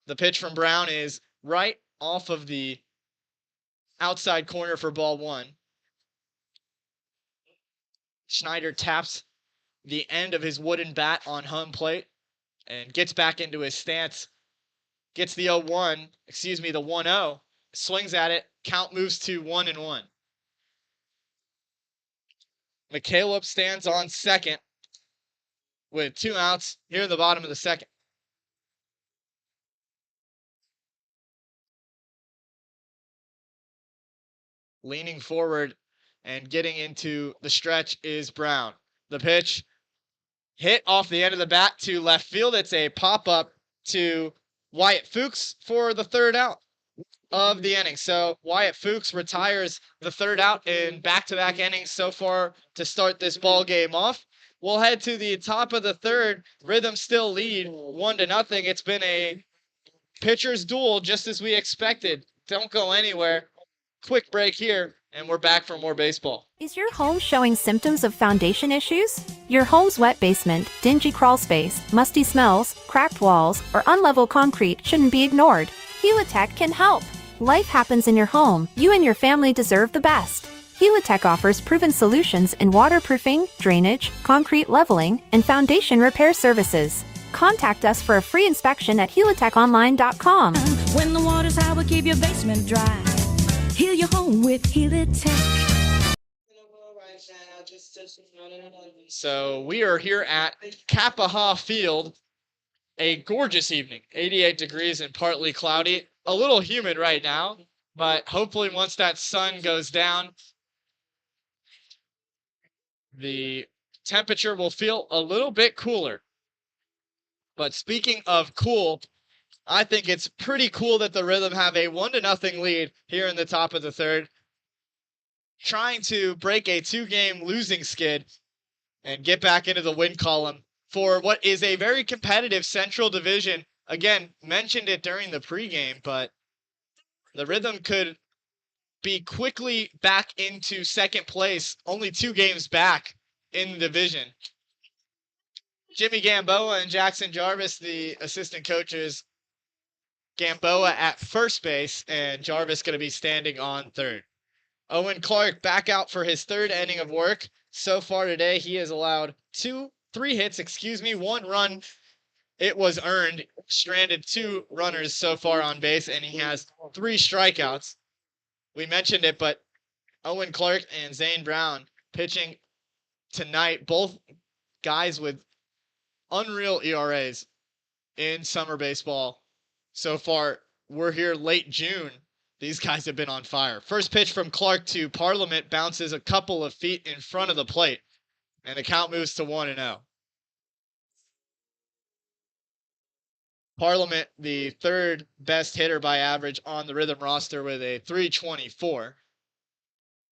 The pitch from Brown is right off of the outside corner for ball 1. Schneider taps the end of his wooden bat on home plate and gets back into his stance. Gets the 1-0, swings at it. Count moves to 1-1. McCaleb stands on second with 2 outs here in the bottom of the second. Leaning forward and getting into the stretch is Brown. The pitch hit off the end of the bat to left field. It's a pop-up to Wyatt Fuchs for the 3rd out of the inning. So Wyatt Fuchs retires the 3rd out in back-to-back innings so far to start this ball game off. We'll head to the top of the 3rd. Rhythm still lead 1-0. It's been a pitcher's duel just as we expected. Don't go anywhere. Quick break here, and we're back for more baseball.
Is your home showing symptoms of foundation issues? Your home's wet basement, dingy crawl space, musty smells, cracked walls, or unlevel concrete shouldn't be ignored. Helitech can help. Life happens in your home. You and your family deserve the best. Helitech offers proven solutions in waterproofing, drainage, concrete leveling, and foundation repair services. Contact us for a free inspection at helitechonline.com.
When the water's high, we'll keep your basement dry. Heal your home with Helitech.
So we are here at Kappaha Field. A gorgeous evening, 88 degrees and partly cloudy. A little humid right now, but hopefully once that sun goes down, the temperature will feel a little bit cooler. But speaking of cool, I think it's pretty cool that the Rhythm have a 1-0 lead here in the top of the third, trying to break a 2-game losing skid and get back into the win column for what is a very competitive Central Division. Again, mentioned it during the pregame, but the Rhythm could be quickly back into second place, only 2 games back in the division. Jimmy Gamboa and Jackson Jarvis, the assistant coaches. Gamboa at first base, and Jarvis going to be standing on third. Owen Clark back out for his third inning of work. So far today, he has allowed 3 hits, 1 run. It was earned, stranded 2 runners so far on base, and he has 3 strikeouts. We mentioned it, but Owen Clark and Zane Brown pitching tonight, both guys with unreal ERAs in summer baseball. So far, we're here late June. These guys have been on fire. First pitch from Clark to Parliament bounces a couple of feet in front of the plate, and the count moves to 1-0. Parliament, the third best hitter by average on the Rhythm roster with a .324.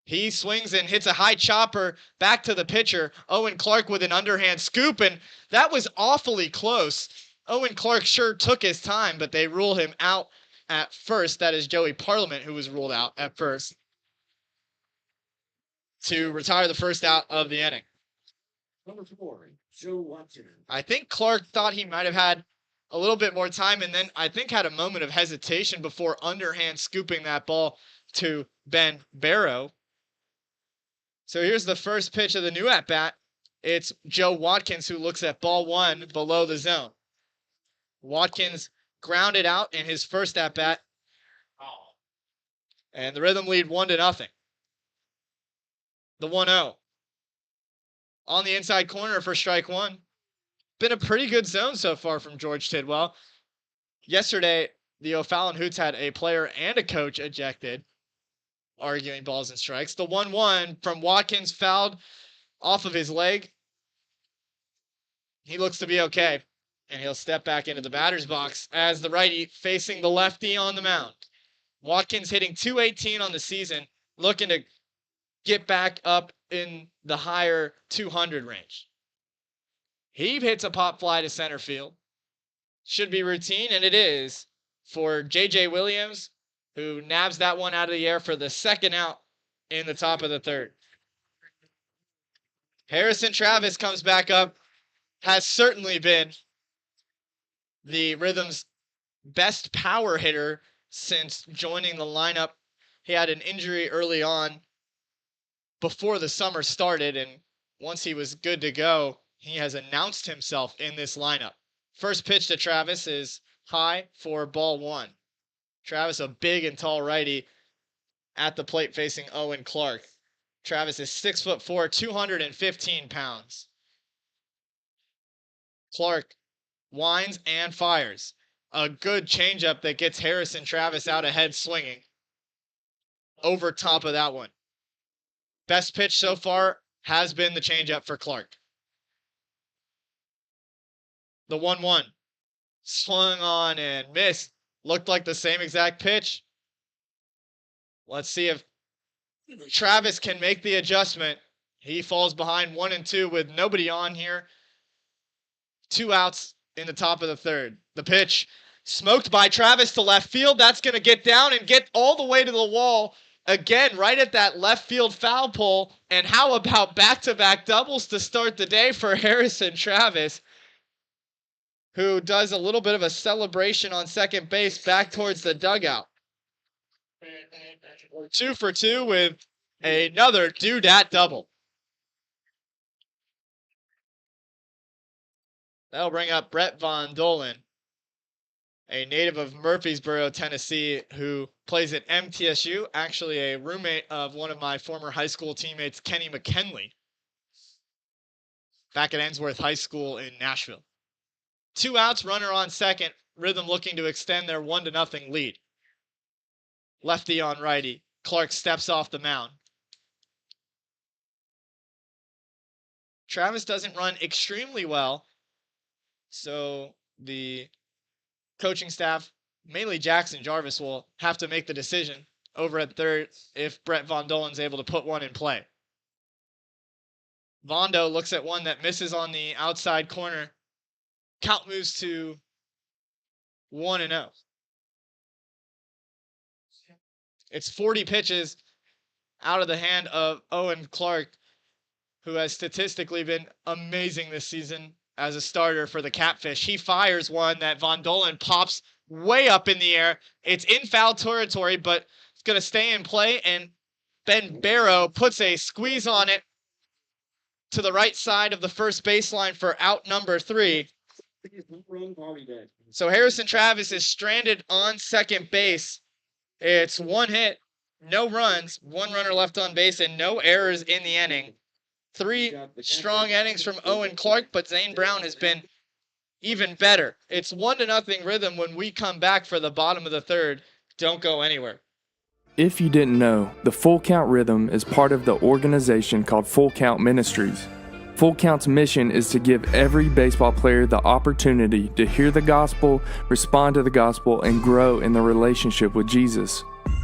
He swings and hits a high chopper back to the pitcher. Owen Clark with an underhand scoop, and that was awfully close. Owen Clark sure took his time, but they rule him out at first. That is Joey Parliament who was ruled out at first to retire the first out of the inning.
Number 4, Joe Watson.
I think Clark thought he might have had a little bit more time, and then I think had a moment of hesitation before underhand scooping that ball to Ben Barrow. So here's the first pitch of the new at-bat. It's Joe Watkins who looks at ball 1 below the zone. Watkins grounded out in his first at-bat. And the Rhythm lead 1-0. The 1-0. On the inside corner for strike 1. Been a pretty good zone so far from George Tidwell. Yesterday, the O'Fallon Hoots had a player and a coach ejected, arguing balls and strikes. The 1-1 from Watkins fouled off of his leg. He looks to be okay, and he'll step back into the batter's box as the righty facing the lefty on the mound. Watkins hitting .218 on the season, looking to get back up in the higher 200 range. He hits a pop fly to center field. Should be routine, and it is for J.J. Williams, who nabs that one out of the air for the second out in the top of the third. Harrison Travis comes back up, has certainly been the Rhythm's best power hitter since joining the lineup. He had an injury early on before the summer started, and once he was good to go, he has announced himself in this lineup. First pitch to Travis is high for ball 1. Travis, a big and tall righty at the plate facing Owen Clark. Travis is 6'4", 215 pounds. Clark winds and fires. A good changeup that gets Harrison Travis out ahead swinging. Over top of that one. Best pitch so far has been the changeup for Clark. The 1-1. Swung on and missed. Looked like the same exact pitch. Let's see if Travis can make the adjustment. He falls behind 1 and 2 with nobody on here. 2 outs in the top of the third. The pitch smoked by Travis to left field. That's going to get down and get all the way to the wall. Again, right at that left field foul pole. And how about back-to-back doubles to start the day for Harrison Travis, who does a little bit of a celebration on second base back towards the dugout. 2 for 2 with another do-dat double. That'll bring up Brett Von Dolan, a native of Murfreesboro, Tennessee, who plays at MTSU, actually a roommate of one of my former high school teammates, Kenny McKinley. back at Ensworth High School in Nashville. 2 outs, runner on second. Rhythm looking to extend their 1-0 lead. Lefty on righty. Clark steps off the mound. Travis doesn't run extremely well, so the coaching staff, mainly Jackson Jarvis, will have to make the decision over at third if Brett Von Dolen's able to put one in play. Vondo looks at one that misses on the outside corner. Count moves to 1-0. It's 40 pitches out of the hand of Owen Clark, who has statistically been amazing this season as a starter for the Catfish. He fires one that Von Dolen pops way up in the air. It's in foul territory, but it's going to stay in play, and Ben Barrow puts a squeeze on it to the right side of the first baseline for out number 3. So Harrison Travis is stranded on second base. It's 1 hit, no runs, 1 runner left on base, and no errors in the inning. 3 strong innings from Owen Clark, but Zane Brown has been even better. It's 1-0 Rhythm when we come back for the bottom of the third. Don't go anywhere.
If you didn't know, the Full Count Rhythm is part of the organization called Full Count Ministries. Full Count's mission is to give every baseball player the opportunity to hear the gospel, respond to the gospel, and grow in the relationship with Jesus.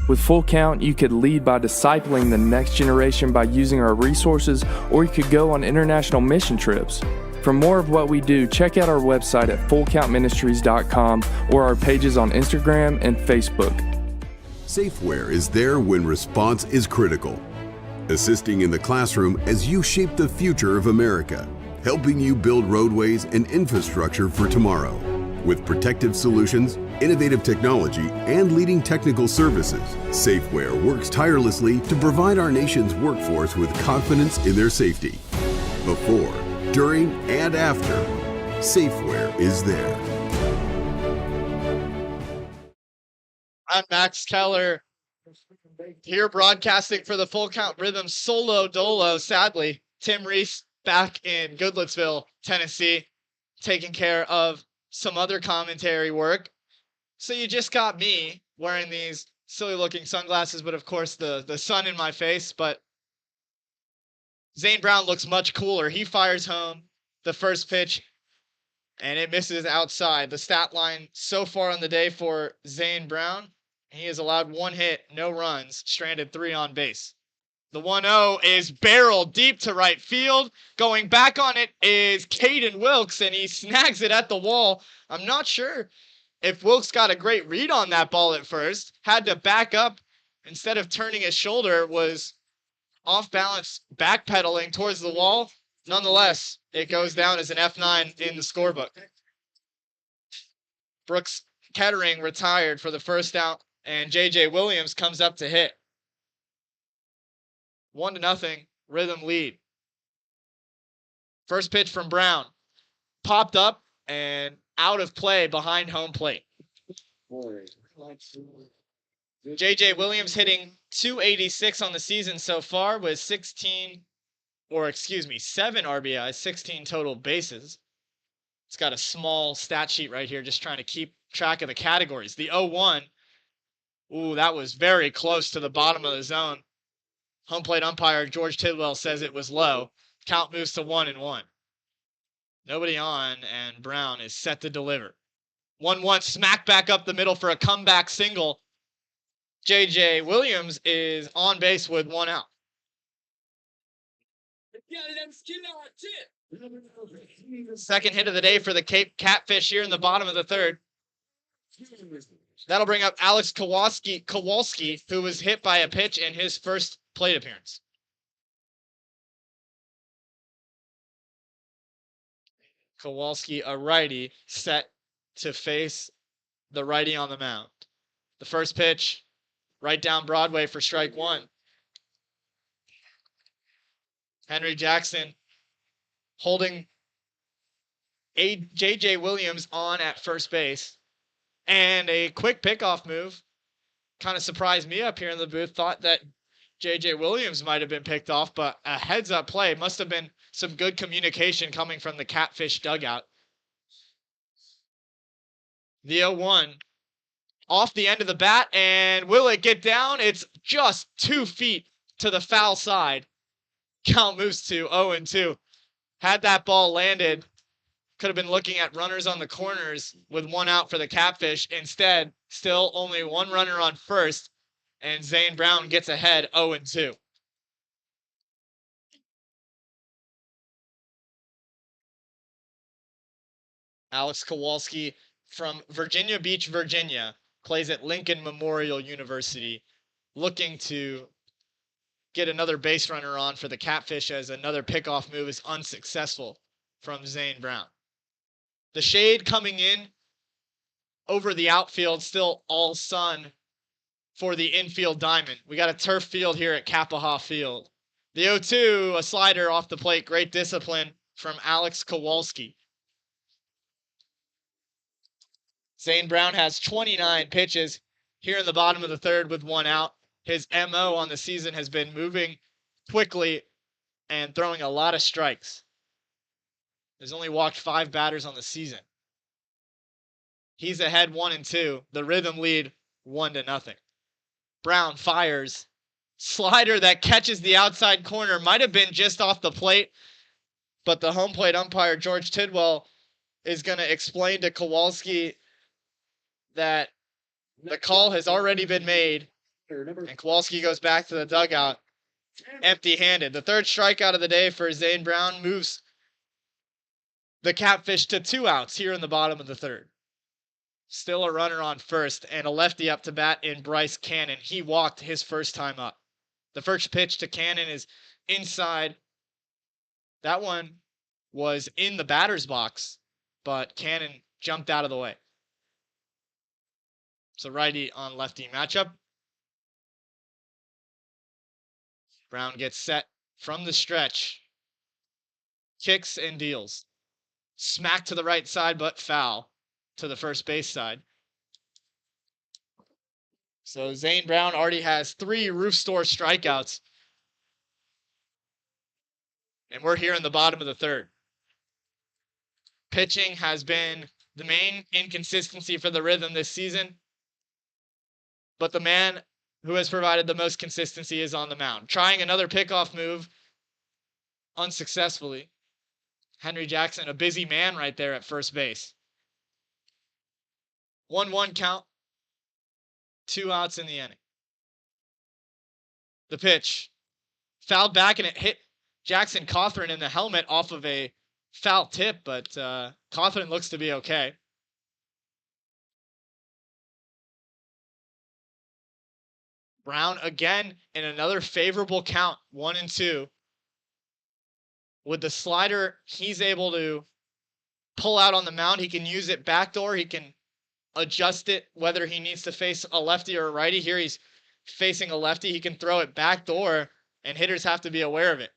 With Full Count, you could lead by discipling the next generation by using our resources, or you could go on international mission trips. For more of what we do, check out our website at fullcountministries.com or our pages on Instagram and Facebook.
Safeware is there when response is critical, assisting in the classroom as you shape the future of America, helping you build roadways and infrastructure for tomorrow. With protective solutions, innovative technology, and leading technical services, Safeware works tirelessly to provide our nation's workforce with confidence in their safety. Before, during, and after, Safeware is there.
I'm Max Keller, here broadcasting for the Full Count Rhythm solo dolo. Sadly, Tim Reese back in Goodlettsville, Tennessee, taking care of some other commentary work. So you just got me wearing these silly looking sunglasses, but of course the sun in my face. But Zane Brown looks much cooler. He fires home the first pitch, and it misses outside. The stat line so far on the day for Zane Brown: he has allowed 1 hit, no runs, stranded 3 on base. The 1-0 is barreled deep to right field. Going back on it is Caden Wilkes, and he snags it at the wall. I'm not sure if Wilkes got a great read on that ball at first. Had to back up instead of turning his shoulder, was off balance, backpedaling towards the wall. Nonetheless, it goes down as an F9 in the scorebook. Brooks Kettering retired for the first out, and J.J. Williams comes up to hit. 1-0 Rhythm lead. First pitch from Brown. Popped up and out of play behind home plate. J.J. Williams hitting .286 on the season so far with 7 RBIs, 16 total bases. It's got a small stat sheet right here just trying to keep track of the categories. The 0-1. Ooh, that was very close to the bottom of the zone. Home plate umpire George Tidwell says it was low. Count moves to 1-1. Nobody on, and Brown is set to deliver. 1-1, smack back up the middle for a comeback single. J.J. Williams is on base with 1 out. Second hit of the day for the Cape Catfish here in the bottom of the third. That'll bring up Alex Kowalski, who was hit by a pitch in his first plate appearance. Kowalski, a righty, set to face the righty on the mound. The first pitch, right down Broadway for strike 1. Henry Jackson holding J.J. Williams on at first base. And a quick pickoff move kind of surprised me up here in the booth. Thought that J.J. Williams might have been picked off, but a heads-up play must have been some good communication coming from the Catfish dugout. The 0-1 off the end of the bat, and will it get down? It's just 2 feet to the foul side. Count moves to 0-2. Had that ball landed, could have been looking at runners on the corners with 1 out for the Catfish. Instead, still only 1 runner on first, and Zane Brown gets ahead 0-2. Alex Kowalski from Virginia Beach, Virginia, plays at Lincoln Memorial University, looking to get another base runner on for the Catfish as another pickoff move is unsuccessful from Zane Brown. The shade coming in over the outfield, still all sun for the infield diamond. We got a turf field here at Kappaha Field. The 0-2, a slider off the plate. Great discipline from Alex Kowalski. Zane Brown has 29 pitches here in the bottom of the third with 1 out. His MO on the season has been moving quickly and throwing a lot of strikes. He's only walked 5 batters on the season. He's ahead 1-2. The Rhythm lead 1-0. Brown fires. Slider that catches the outside corner. Might have been just off the plate, but the home plate umpire, George Tidwell, is going to explain to Kowalski that the call has already been made, and Kowalski goes back to the dugout empty-handed. The third strikeout of the day for Zane Brown moves the Catfish to 2 outs here in the bottom of the third. Still a runner on first and a lefty up to bat in Bryce Cannon. He walked his first time up. The first pitch to Cannon is inside. That one was in the batter's box, but Cannon jumped out of the way. It's a righty on lefty matchup. Brown gets set from the stretch. Kicks and deals. Smack to the right side, but foul to the first base side. So Zane Brown already has 3 roof store strikeouts. And we're here in the bottom of the third. Pitching has been the main inconsistency for the Rhythm this season. But the man who has provided the most consistency is on the mound. Trying another pickoff move unsuccessfully. Henry Jackson, a busy man right there at first base. 1-1 count. 2 outs in the inning. The pitch. Fouled back and it hit Jackson Cawthorn in the helmet off of a foul tip, but Cawthorn looks to be okay. Brown again in another favorable count, 1-2. With the slider, he's able to pull out on the mound. He can use it backdoor. He can adjust it whether he needs to face a lefty or a righty. Here he's facing a lefty. He can throw it backdoor, and hitters have to be aware of it.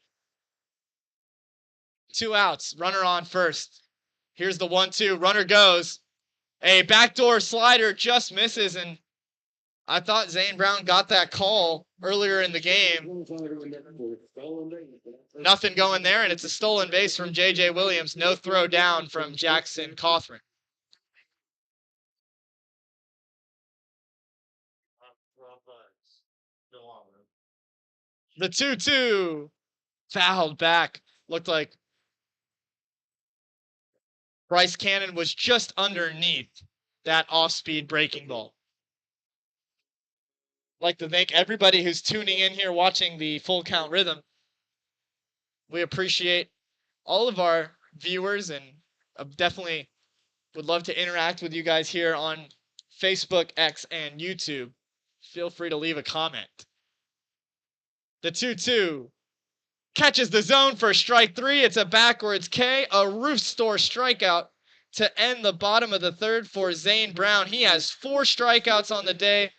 2 outs, runner on first. Here's the 1-2, runner goes. A backdoor slider just misses, and I thought Zane Brown got that call earlier in the game. Nothing going there, and it's a stolen base from J.J. Williams. No throw down from Jackson Cawthorn. The 2-2 fouled back. Looked like Bryce Cannon was just underneath that off-speed breaking ball. Like to thank everybody who's tuning in here watching the Full Count Rhythm. We appreciate all of our viewers and definitely would love to interact with you guys here on Facebook, X, and YouTube. Feel free to leave a comment. The 2-2 catches the zone for strike 3. It's a backwards K, a roof store strikeout to end the bottom of the third for Zane Brown. He has 4 strikeouts on the day.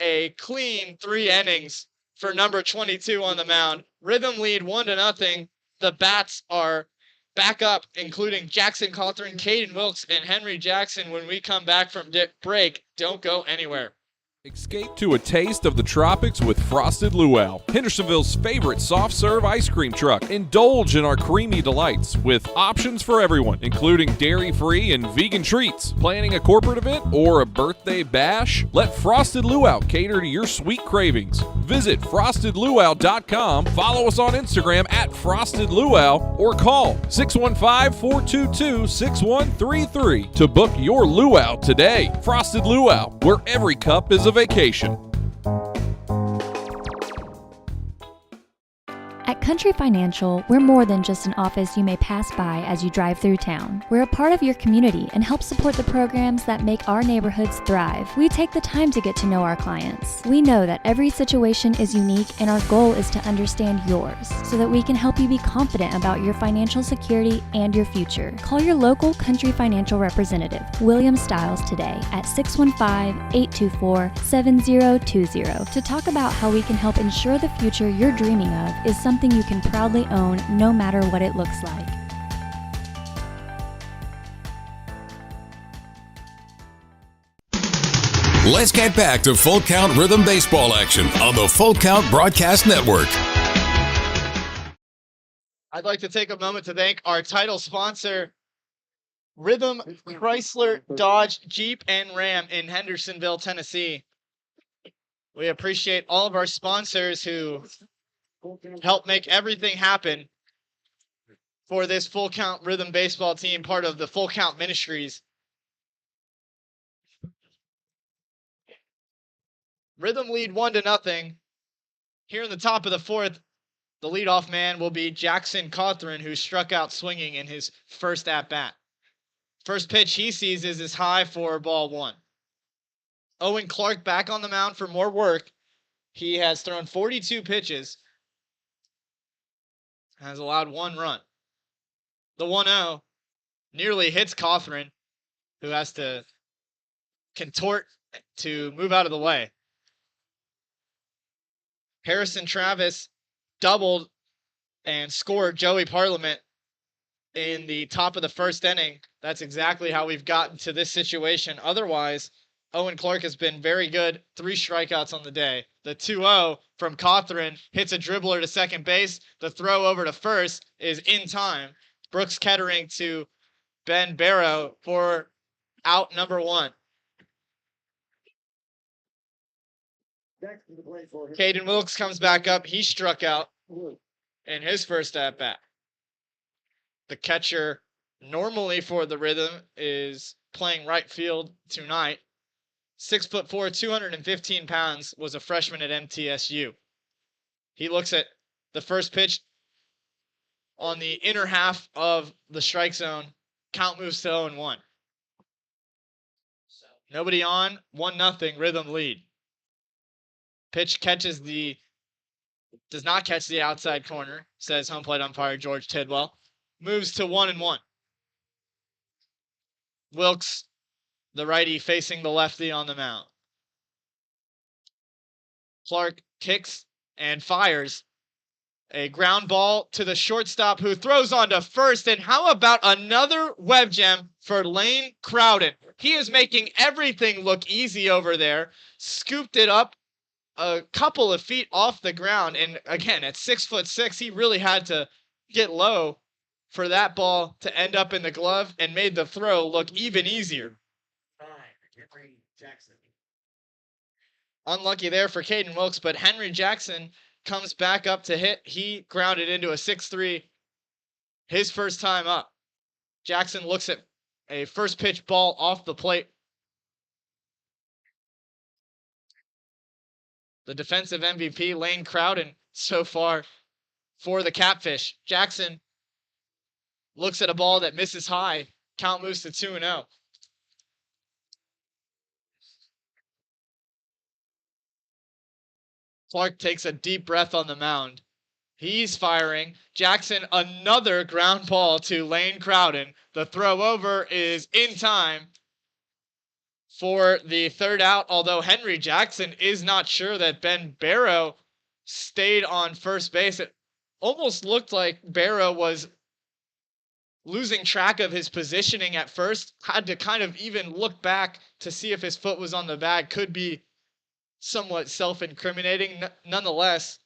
A clean 3 innings for number 22 on the mound. Rhythm lead 1-0. The bats are back up, including Jackson Cawthorn, Caden Wilkes, and Henry Jackson when we come back from break. Don't go anywhere.
Escape to a taste of the tropics with Frosted Luau, Hendersonville's favorite soft serve ice cream truck. Indulge in our creamy delights with options for everyone, including dairy-free and vegan treats. Planning a corporate event or a birthday bash? Let Frosted Luau cater to your sweet cravings. Visit frostedluau.com, follow us on Instagram at Frosted Luau, or call 615-422-6133 to book your luau today. Frosted Luau, where every cup is a vacation.
At Country Financial, we're more than just an office you may pass by as you drive through town. We're a part of your community and help support the programs that make our neighborhoods thrive. We take the time to get to know our clients. We know that every situation is unique, and our goal is to understand yours so that we can help you be confident about your financial security and your future. Call your local Country Financial representative, William Stiles, today at 615-824-7020 to talk about how we can help ensure the future you're dreaming of is something you can proudly own no matter what it looks like.
Let's get back to Full Count Rhythm Baseball action on the Full Count Broadcast Network.
I'd like to take a moment to thank our title sponsor, Rhythm Chrysler, Dodge, Jeep, and Ram in Hendersonville, Tennessee. We appreciate all of our sponsors who help make everything happen for this Full Count Rhythm Baseball team, part of the Full Count Ministries. Rhythm lead 1-0. Here in the top of the fourth, the leadoff man will be Jackson Cawthron, who struck out swinging in his first at-bat. First pitch he sees is his high for ball one. Owen Clark back on the mound for more work. He has thrown 42 pitches, has allowed one run. The 1-0 nearly hits Cawthron, who has to contort to move out of the way. Harrison Travis doubled and scored Joey Parliament in the top of the first inning. That's exactly how we've gotten to this situation. Otherwise, Owen Clark has been very good. 3 strikeouts on the day. The 2-0 from Cawthron hits a dribbler to second base. The throw over to first is in time. Brooks Kettering to Ben Barrow for out number 1. Caden Wilkes comes back up. He struck out in his first at-bat. The catcher normally for the Rhythm is playing right field tonight. 6'4", 215 pounds, was a freshman at MTSU. He looks at the first pitch on the inner half of the strike zone. Count moves to 0-1. Nobody on, 1-0, Rhythm lead. Pitch does not catch the outside corner, says home plate umpire George Tidwell. Moves to 1-1. Wilkes, the righty, facing the lefty on the mound. Clark kicks and fires a ground ball to the shortstop, who throws on to first. And how about another web gem for Lane Crowden? He is making everything look easy over there. Scooped it up a couple of feet off the ground. And again, at 6'6", he really had to get low for that ball to end up in the glove, and made the throw look even easier. Unlucky there for Caden Wilkes, but Henry Jackson comes back up to hit. He grounded into a 6-3 his first time up. Jackson looks at a first pitch ball off the plate. The defensive MVP, Lane Crowden, so far for the Catfish. Jackson looks at a ball that misses high. Count moves to 2-0. Clark takes a deep breath on the mound. He's firing. Jackson, another ground ball to Lane Crowden. The throw over is in time for the third out, although Henry Jackson is not sure that Ben Barrow stayed on first base. It almost looked like Barrow was losing track of his positioning at first. Had to kind of even look back to see if his foot was on the bag. Could be somewhat self-incriminating. Nonetheless,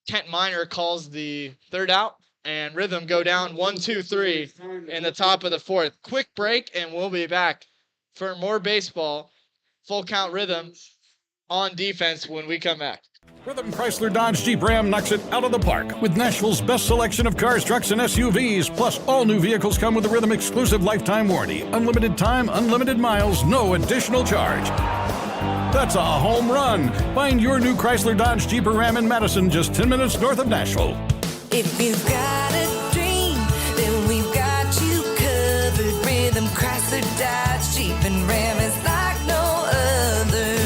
Kent Miner calls the third out, and Rhythm go down 1-2-3 in the top of the fourth. Quick break, and we'll be back for more baseball. Full count Rhythm on defense when we come back.
Rhythm Chrysler Dodge Jeep Ram knocks it out of the park with Nashville's best selection of cars, trucks, and SUVs. Plus, all new vehicles come with a Rhythm exclusive lifetime warranty. Unlimited time, unlimited miles, no additional charge. That's a home run. Find your new Chrysler Dodge Jeep or Ram in Madison, just 10 minutes north of Nashville.
If you've got a dream, then we've got you covered. Rhythm Chrysler Dodge Jeep and Ram is like no other.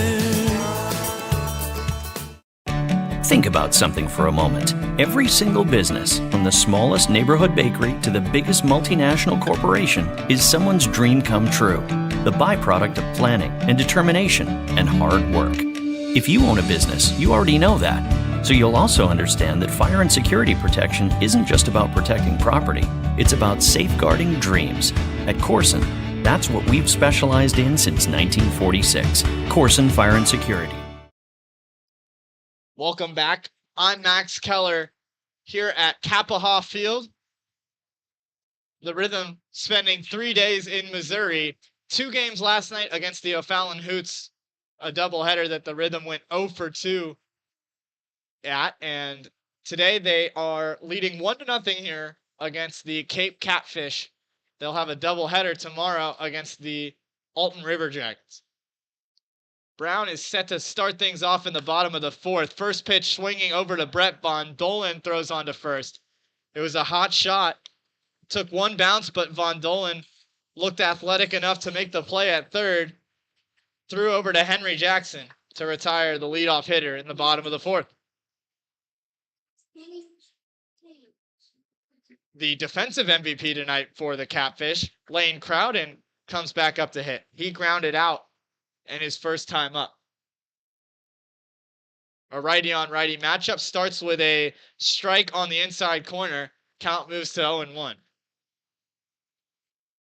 Think about something for a moment. Every single business, from the smallest neighborhood bakery to the biggest multinational corporation, is someone's dream come true. The byproduct of planning and determination and hard work. If you own a business, you already know that. So you'll also understand that fire and security protection isn't just about protecting property. It's about safeguarding dreams. At Corson, that's what we've specialized in since 1946. Corson Fire and Security.
Welcome back. I'm Max Keller here at Kappaha Field. The Rhythm spending 3 days in Missouri. 2 games last night against the O'Fallon Hoots, a doubleheader that the Rhythm went 0 for 2 at. And today they are leading 1-0 here against the Cape Catfish. They'll have a doubleheader tomorrow against the Alton River Dragons. Brown is set to start things off in the bottom of the fourth. First pitch swinging over to Brett Von Dolan, throws on to first. It was a hot shot. Took one bounce, but Von Dolan looked athletic enough to make the play at third. Threw over to Henry Jackson to retire the leadoff hitter in the bottom of the fourth. The defensive MVP tonight for the Catfish, Lane Crowden, comes back up to hit. He grounded out in his first time up. A righty-on-righty matchup starts with a strike on the inside corner. Count moves to 0-1.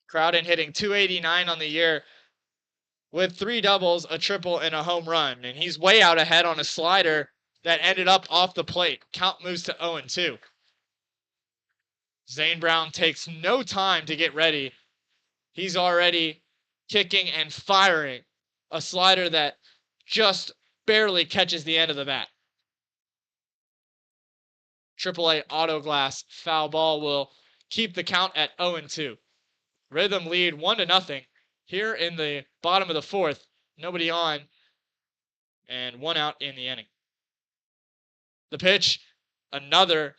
Crowden hitting .289 on the year with 3 doubles, a triple, and a home run. And he's way out ahead on a slider that ended up off the plate. Count moves to 0-2. Zane Brown takes no time to get ready. He's already kicking and firing a slider that just barely catches the end of the bat. AAA Auto Glass foul ball will keep the count at 0-2. Rhythm lead 1-0 here in the bottom of the fourth. Nobody on and 1 out in the inning. The pitch, another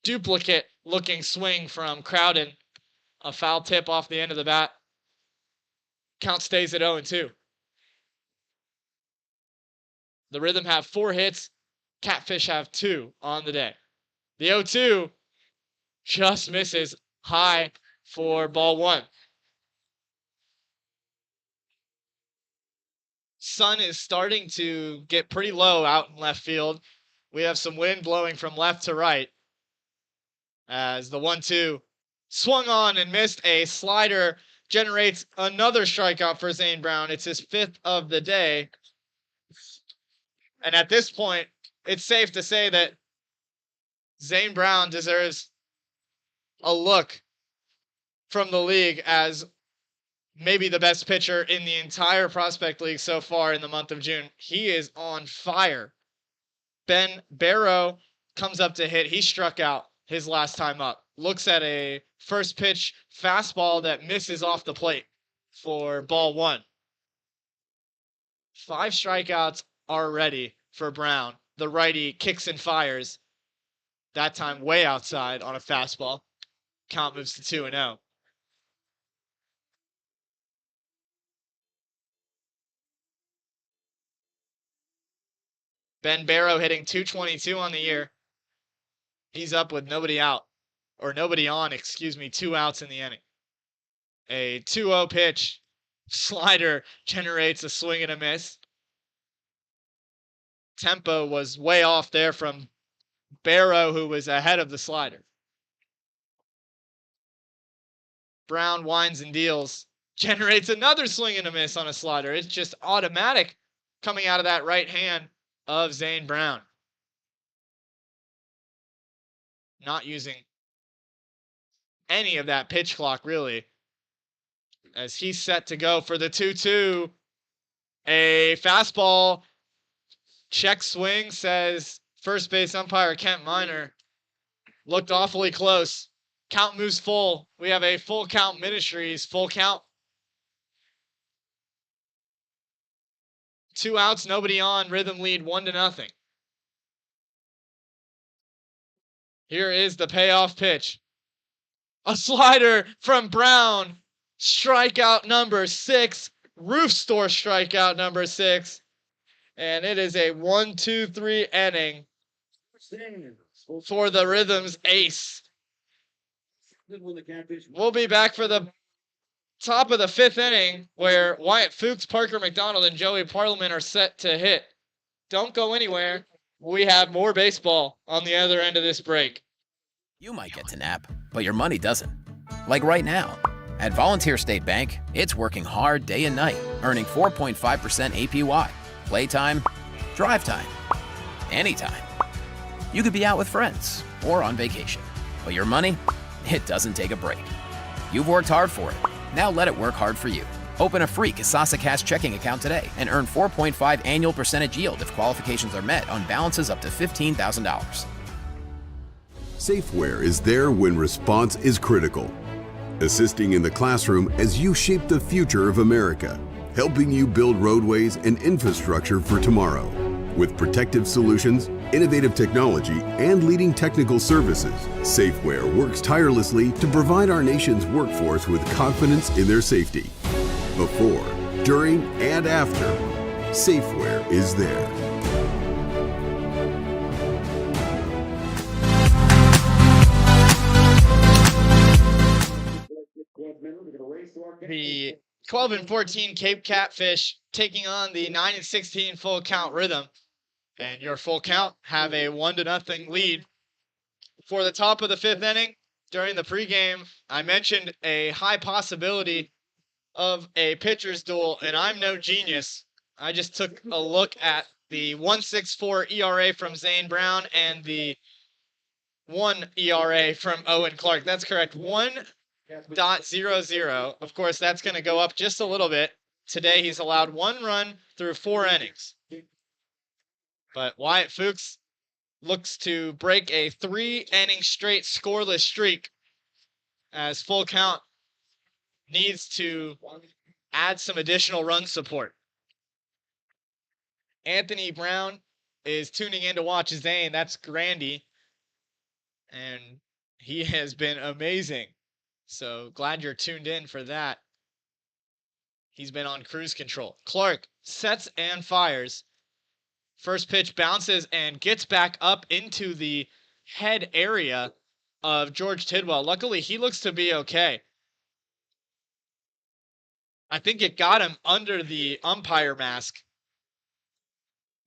duplicate looking swing from Crowden. A foul tip off the end of the bat. Count stays at 0-2. The Rhythm have 4 hits. Catfish have 2 on the day. The 0-2 just misses high for ball 1. Sun is starting to get pretty low out in left field. We have some wind blowing from left to right. As the 1-2 swung on and missed. A slider generates another strikeout for Zane Brown. It's his 5th of the day. And at this point, it's safe to say that Zane Brown deserves a look from the league as maybe the best pitcher in the entire Prospect League so far in the month of June. He is on fire. Ben Barrow comes up to hit. He struck out his last time up. Looks at a first pitch fastball that misses off the plate for ball 1. 5 strikeouts already for Brown. The righty kicks and fires. That time way outside on a fastball. Count moves to 2-0. Ben Barrow hitting .222 on the year. He's up with nobody out. Or nobody on, 2 outs in the inning. A 2-0 pitch. Slider generates a swing and a miss. Tempo was way off there from Barrow, who was ahead of the slider. Brown winds and deals. Generates another swing and a miss on a slider. It's just automatic coming out of that right hand of Zane Brown. Not using any of that pitch clock, really, as he's set to go for the 2-2. A fastball. Check swing, says first base umpire Kent Miner. Looked awfully close. Count moves full. We have a full count Ministries. Full count. 2 outs, nobody on. Rhythm lead 1-0. Here is the payoff pitch. A slider from Brown. Strikeout number 6. Roof store strikeout number 6. And it is a 1-2-3 inning for the Rhythm's ace. We'll be back for the top of the 5th inning, where Wyatt Fuchs, Parker McDonald, and Joey Parliament are set to hit. Don't go anywhere. We have more baseball on the other end of this break.
You might get to nap, but your money doesn't. Like right now. At Volunteer State Bank, it's working hard day and night, earning 4.5% APY. Playtime, drive time, anytime. You could be out with friends or on vacation, but your money, it doesn't take a break. You've worked hard for it. Now let it work hard for you. Open a free Kasasa Cash checking account today and earn 4.5 annual percentage yield if qualifications are met on balances up to $15,000.
Safeware is there when response is critical, assisting in the classroom as you shape the future of America, helping you build roadways and infrastructure for tomorrow. With protective solutions, innovative technology, and leading technical services, Safeware works tirelessly to provide our nation's workforce with confidence in their safety. Before, during, and after, Safeware is there.
The 12-14 Cape Catfish taking on the 9-16 Full Count Rhythm. And your Full Count have a 1-0 lead. For the top of the 5th inning, during the pregame, I mentioned a high possibility of a pitcher's duel, and I'm no genius. I just took a look at the 1.64 ERA from Zane Brown and the 1 ERA from Owen Clark. That's correct. 1.00. Of course, that's going to go up just a little bit. Today, he's allowed 1 run through 4 innings. But Wyatt Fuchs looks to break a 3-inning straight scoreless streak, as Full Count needs to add some additional run support. Anthony Brown is tuning in to watch Zane. That's Grandy. And he has been amazing. So glad you're tuned in for that. He's been on cruise control. Clark sets and fires. First pitch bounces and gets back up into the head area of George Tidwell. Luckily, he looks to be okay. I think it got him under the umpire mask.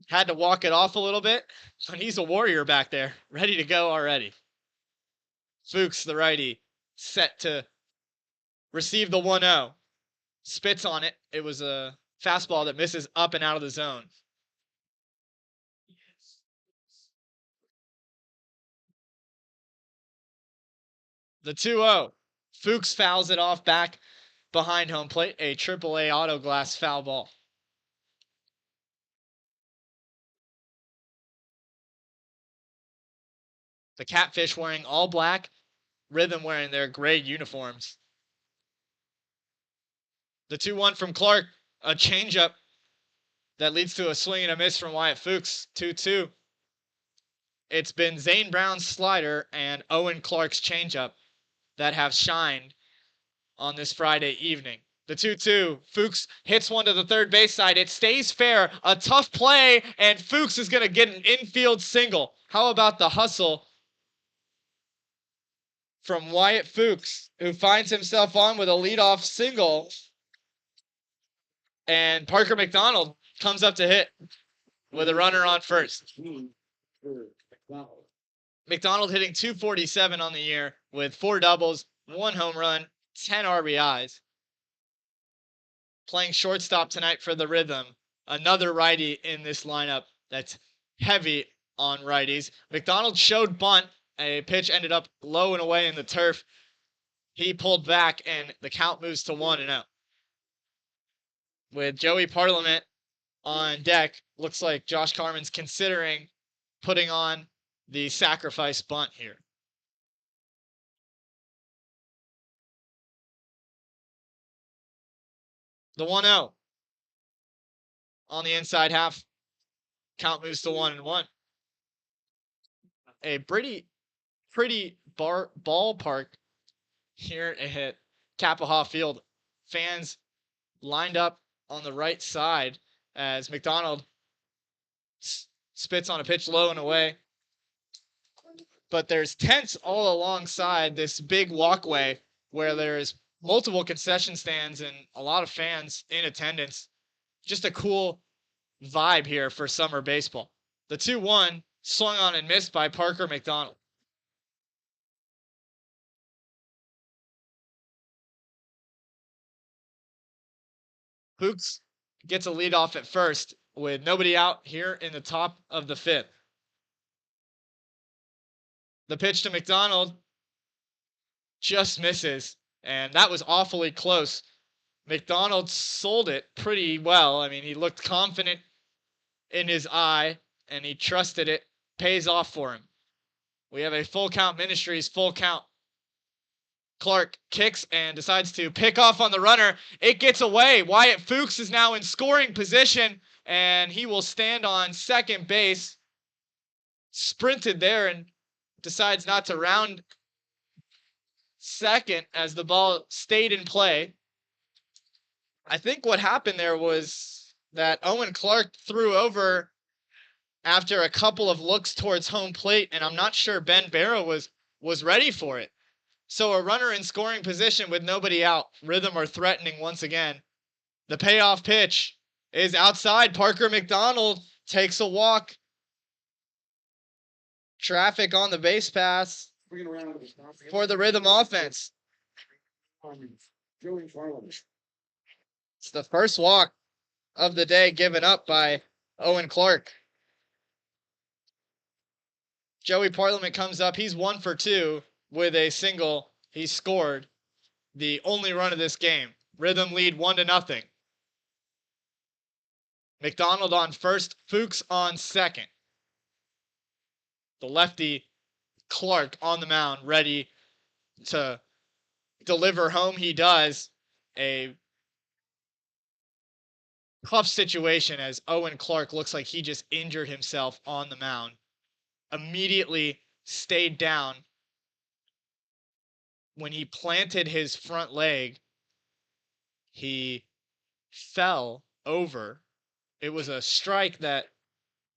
Had to walk it off a little bit, but he's a warrior back there, ready to go already. Fuchs, the righty, set to receive the 1-0. Spits on it. It was a fastball that misses up and out of the zone. The 2-0. Fuchs fouls it off back behind home plate. A AAA auto glass foul ball. The Catfish wearing all black. Rhythm wearing their gray uniforms. The 2-1 from Clark. A changeup that leads to a swing and a miss from Wyatt Fuchs. 2-2. It's been Zane Brown's slider and Owen Clark's changeup that have shined on this Friday evening. The 2-2. Fuchs hits one to the third base side. It stays fair. A tough play, and Fuchs is going to get an infield single. How about the hustle from Wyatt Fuchs, who finds himself on with a leadoff single. And Parker McDonald comes up to hit with a runner on first. McDonald hitting .247 on the year with 4 doubles, 1 home run, 10 RBIs. Playing shortstop tonight for the Rhythm another righty in this lineup that's heavy on righties. McDonald showed bunt. A pitch ended up low and away in the turf. He pulled back, and the count moves to 1-0. With Joey Parliament on deck, looks like Josh Carman's considering putting on the sacrifice bunt here. The 1-0 on the inside half. Count moves to 1-1. A pretty ballpark here at Kappaha Field. Fans lined up on the right side as McDonald spits on a pitch low and away. But there's tents all alongside this big walkway where there's multiple concession stands and a lot of fans in attendance. Just a cool vibe here for summer baseball. The 2-1 swung on and missed by Parker McDonald. Fuchs gets a lead off at first with nobody out here in the top of the 5th. The pitch to McDonald just misses, and that was awfully close. McDonald sold it pretty well. I mean, he looked confident in his eye, and he trusted it. Pays off for him. We have a Full Count Ministries full count. Clark kicks and decides to pick off on the runner. It gets away. Wyatt Fuchs is now in scoring position, and he will stand on second base. Sprinted there and decides not to round second as the ball stayed in play. I think what happened there was that Owen Clark threw over after a couple of looks towards home plate, and I'm not sure Ben Barrow was ready for it. So a runner in scoring position with nobody out. Rhythm are threatening once again. The payoff pitch is outside. Parker McDonald takes a walk. Traffic on the base pass for the Rhythm offense. It's the first walk of the day given up by Owen Clark. Joey Parliament comes up. He's 1 for 2 with a single. He scored the only run of this game. Rhythm lead 1-0. McDonald on first, Fuchs on second. The lefty Clark on the mound, ready to deliver home. He does. A tough situation as Owen Clark looks like he just injured himself on the mound. Immediately stayed down. When he planted his front leg, he fell over. It was a strike that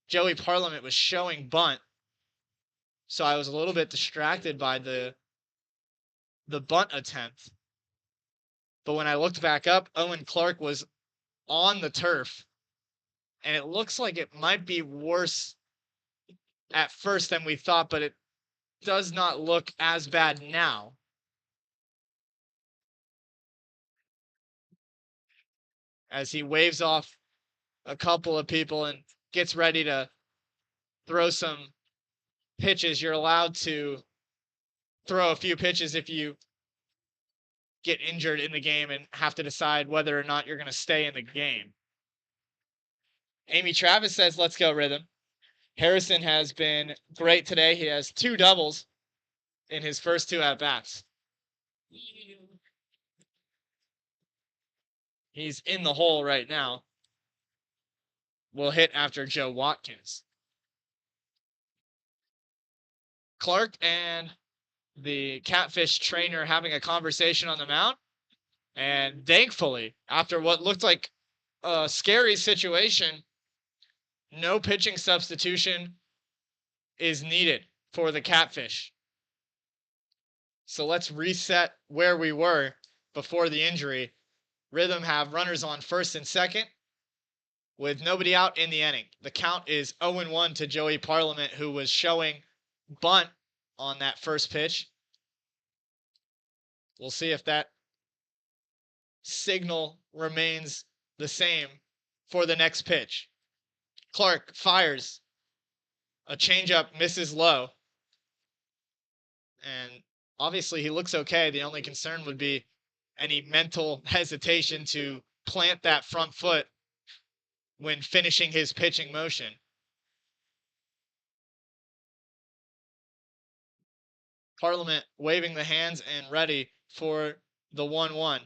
Joey Parliament was showing bunt. So I was a little bit distracted by the bunt attempt. But when I looked back up, Owen Clark was on the turf. And it looks like it might be worse at first than we thought, but it does not look as bad now. As he waves off a couple of people and gets ready to throw some pitches. You're allowed to throw a few pitches if you get injured in the game and have to decide whether or not you're going to stay in the game. Amy Travis says, let's go, Rhythm. Harrison has been great today. He has 2 doubles in his first 2 at-bats. He's in the hole right now. Will hit after Joe Watkins. Clark and the Catfish trainer having a conversation on the mound. And thankfully, after what looked like a scary situation, no pitching substitution is needed for the Catfish. So let's reset where we were before the injury. Rhythm have runners on first and second with nobody out in the inning. The count is 0-1 to Joey Parliament, who was showing bunt on that first pitch. We'll see if that signal remains the same for the next pitch. Clark fires. A changeup misses low. And obviously he looks okay. The only concern would be any mental hesitation to plant that front foot when finishing his pitching motion. Parliament waving the hands and ready for the 1-1.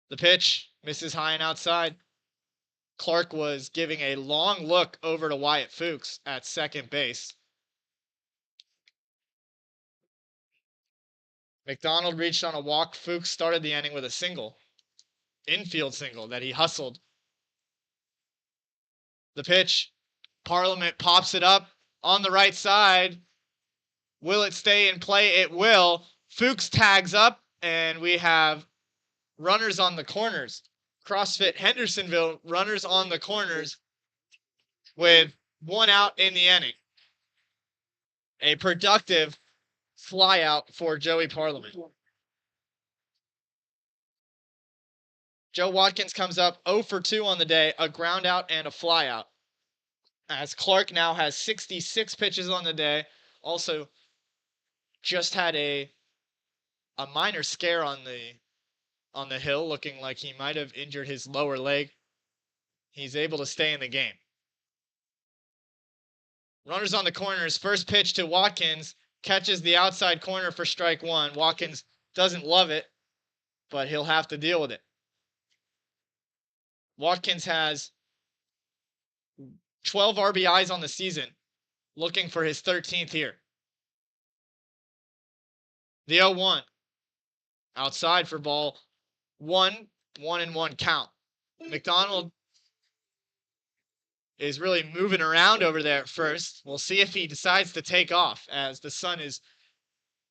The pitch misses high and outside. Clark was giving a long look over to Wyatt Fuchs at second base. McDonald reached on a walk. Fuchs started the inning with a single. Infield single that he hustled. The pitch. Parliament pops it up on the right side. Will it stay in play? It will. Fuchs tags up, and we have runners on the corners. CrossFit Hendersonville runners on the corners with one out in the inning. A productive fly out for Joey Parliament. Joe Watkins comes up 0 for 2 on the day, a ground out and a fly out. As Clark now has 66 pitches on the day. Also just had a minor scare on the hill, looking like he might have injured his lower leg. He's able to stay in the game. Runners on the corners. First pitch to Watkins. Catches the outside corner for strike one. Watkins doesn't love it, but he'll have to deal with it. Watkins has 12 RBIs on the season, looking for his 13th here. The 0-1. Outside for ball 1, 1-1 count. McDonald is really moving around over there at first. We'll see if he decides to take off as the sun is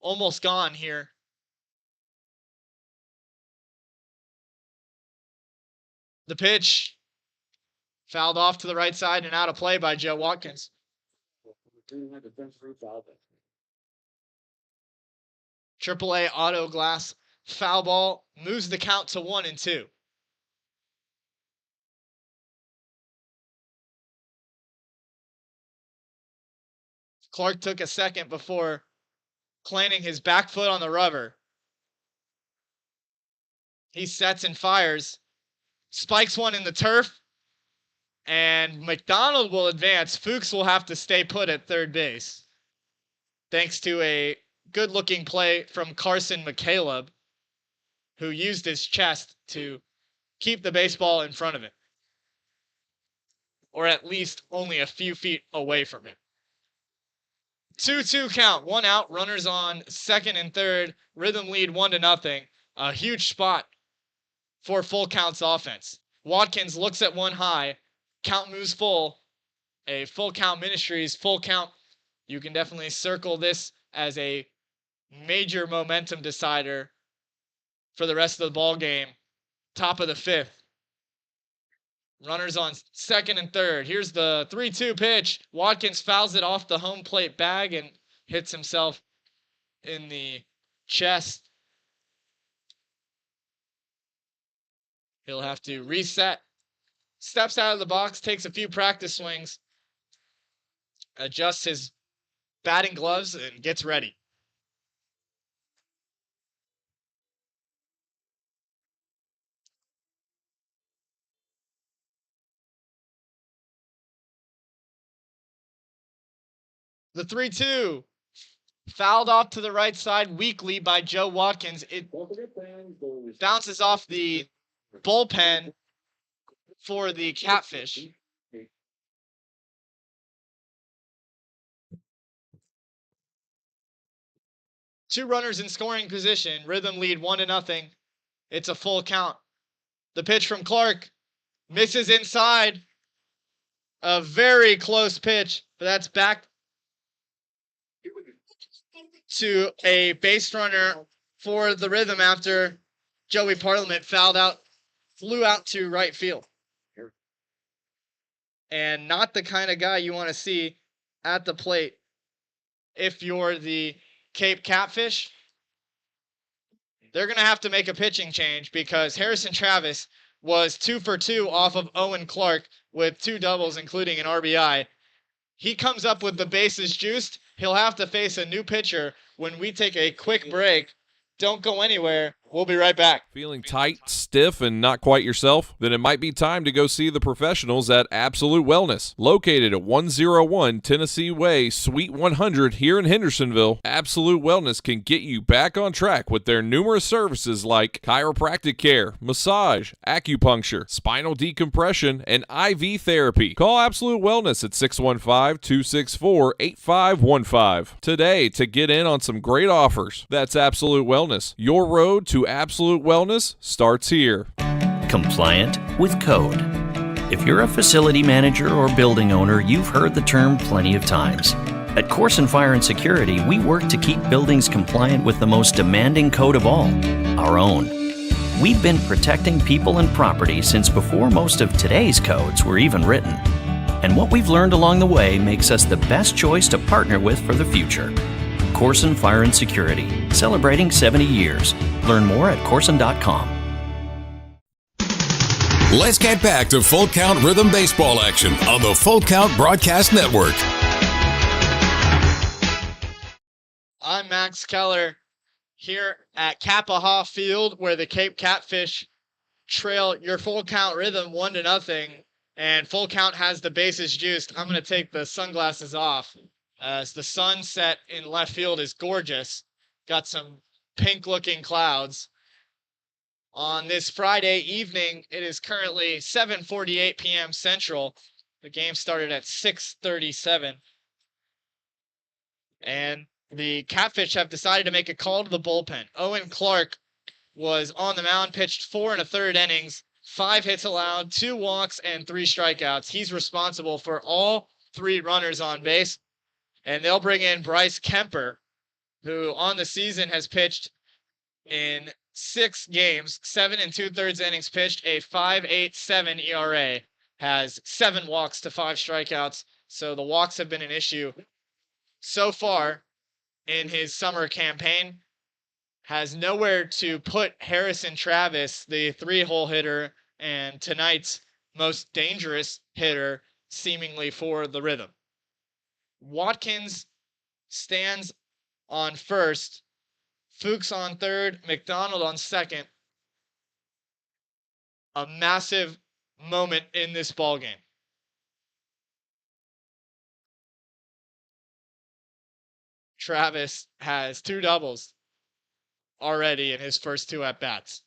almost gone here. The pitch fouled off to the right side and out of play by Joe Watkins. AAA Auto Glass foul ball moves the count to 1-2. Clark took a second before planting his back foot on the rubber. He sets and fires. Spikes one in the turf. And McDonald will advance. Fuchs will have to stay put at third base. Thanks to a good-looking play from Carson McCaleb, who used his chest to keep the baseball in front of him. Or at least only a few feet away from him. 2-2 count. One out. Runners on second and third. Rhythm lead 1-0. A huge spot for full counts offense. Watkins looks at one high. Count moves full. A full count ministries. Full count. You can definitely circle this as a major momentum decider for the rest of the ball game. Top of the fifth. Runners on second and third. Here's the 3-2 pitch. Watkins fouls it off the home plate bag and hits himself in the chest. He'll have to reset. Steps out of the box, takes a few practice swings, adjusts his batting gloves, and gets ready. The 3-2 fouled off to the right side weakly by Joe Watkins. It bounces off the bullpen for the Catfish. Two runners in scoring position. Rhythm lead 1-0. It's a full count. The pitch from Clark misses inside. A very close pitch, but that's back to a base runner for the Rhythm after Joey Parliament flew out to right field. And not the kind of guy you want to see at the plate if you're the Cape Catfish. They're going to have to make a pitching change because Harrison Travis was 2 for 2 off of Owen Clark with 2 doubles, including an RBI. He comes up with the bases juiced. He'll have to face a new pitcher when we take a quick break. Don't go anywhere. We'll be right back.
Feeling tight, stiff, and not quite yourself? Then it might be time to go see the professionals at Absolute Wellness. Located at 101 Tennessee Way, Suite 100 here in Hendersonville, Absolute Wellness can get you back on track with their numerous services like chiropractic care, massage, acupuncture, spinal decompression, and IV therapy. Call Absolute Wellness at 615-264-8515 today to get in on some great offers. That's Absolute Wellness. Your road to absolute wellness starts here.
Compliant with code. If you're a facility manager or building owner, you've heard the term plenty of times. At Corson Fire and Security, we work to keep buildings compliant with the most demanding code of all, our own. We've been protecting people and property since before most of today's codes were even written. And what we've learned along the way makes us the best choice to partner with for the future. Corson Fire and Security, celebrating 70 years. Learn more at corson.com.
Let's get back to Full Count Rhythm Baseball action on the Full Count Broadcast Network.
I'm Max Keller here at Kappaha Field, where the Cape Catfish trail your Full Count Rhythm 1-0, and Full Count has the bases juiced. I'm going to take the sunglasses off, as the sunset in left field is gorgeous. Got some pink-looking clouds. On this Friday evening, it is currently 7:48 p.m. Central. The game started at 6:37. And the Catfish have decided to make a call to the bullpen. Owen Clark was on the mound, pitched 4 1/3 innings, 5 hits allowed, 2 walks, and 3 strikeouts. He's responsible for all 3 runners on base. And they'll bring in Bryce Kemper, who on the season has pitched in 6 games, 7 2/3 innings pitched, a 5.87 ERA, has 7 walks to 5 strikeouts. So the walks have been an issue so far in his summer campaign. Has nowhere to put Harrison Travis, the 3-hole hitter and tonight's most dangerous hitter, seemingly for the Rhythm. Watkins stands on first, Fuchs on third, McDonald on second. A massive moment in this ballgame. Travis has 2 doubles already in his first 2 at-bats.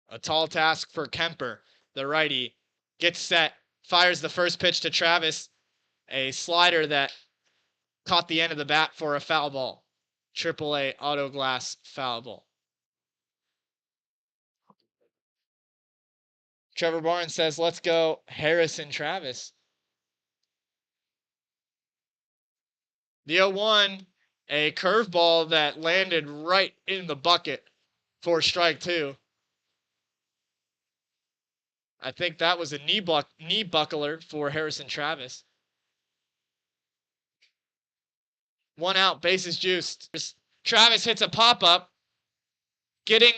A tall task for Kemper. The righty gets set, fires the first pitch to Travis, a slider that caught the end of the bat for a foul ball. AAA auto glass foul ball. Trevor Barnes says, let's go Harrison Travis. The 0-1, a curveball that landed right in the bucket for strike 2. I think that was a knee buckler for Harrison Travis. 1 out, bases juiced. Travis hits a pop-up, getting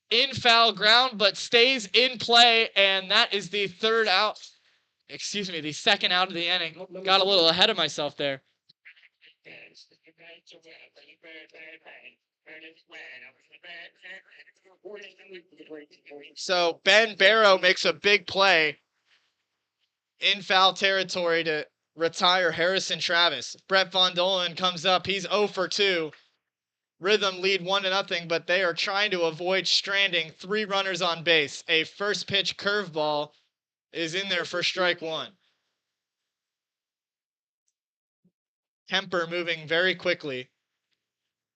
in foul ground, but stays in play, and that is the the second out of the inning. Got a little ahead of myself there. So Ben Barrow makes a big play in foul territory to retire Harrison Travis. Brett Von Dolen comes up. He's 0 for 2. Rhythm lead 1-0, but they are trying to avoid stranding 3 runners on base. A first pitch curveball is in there for strike 1. Kemper moving very quickly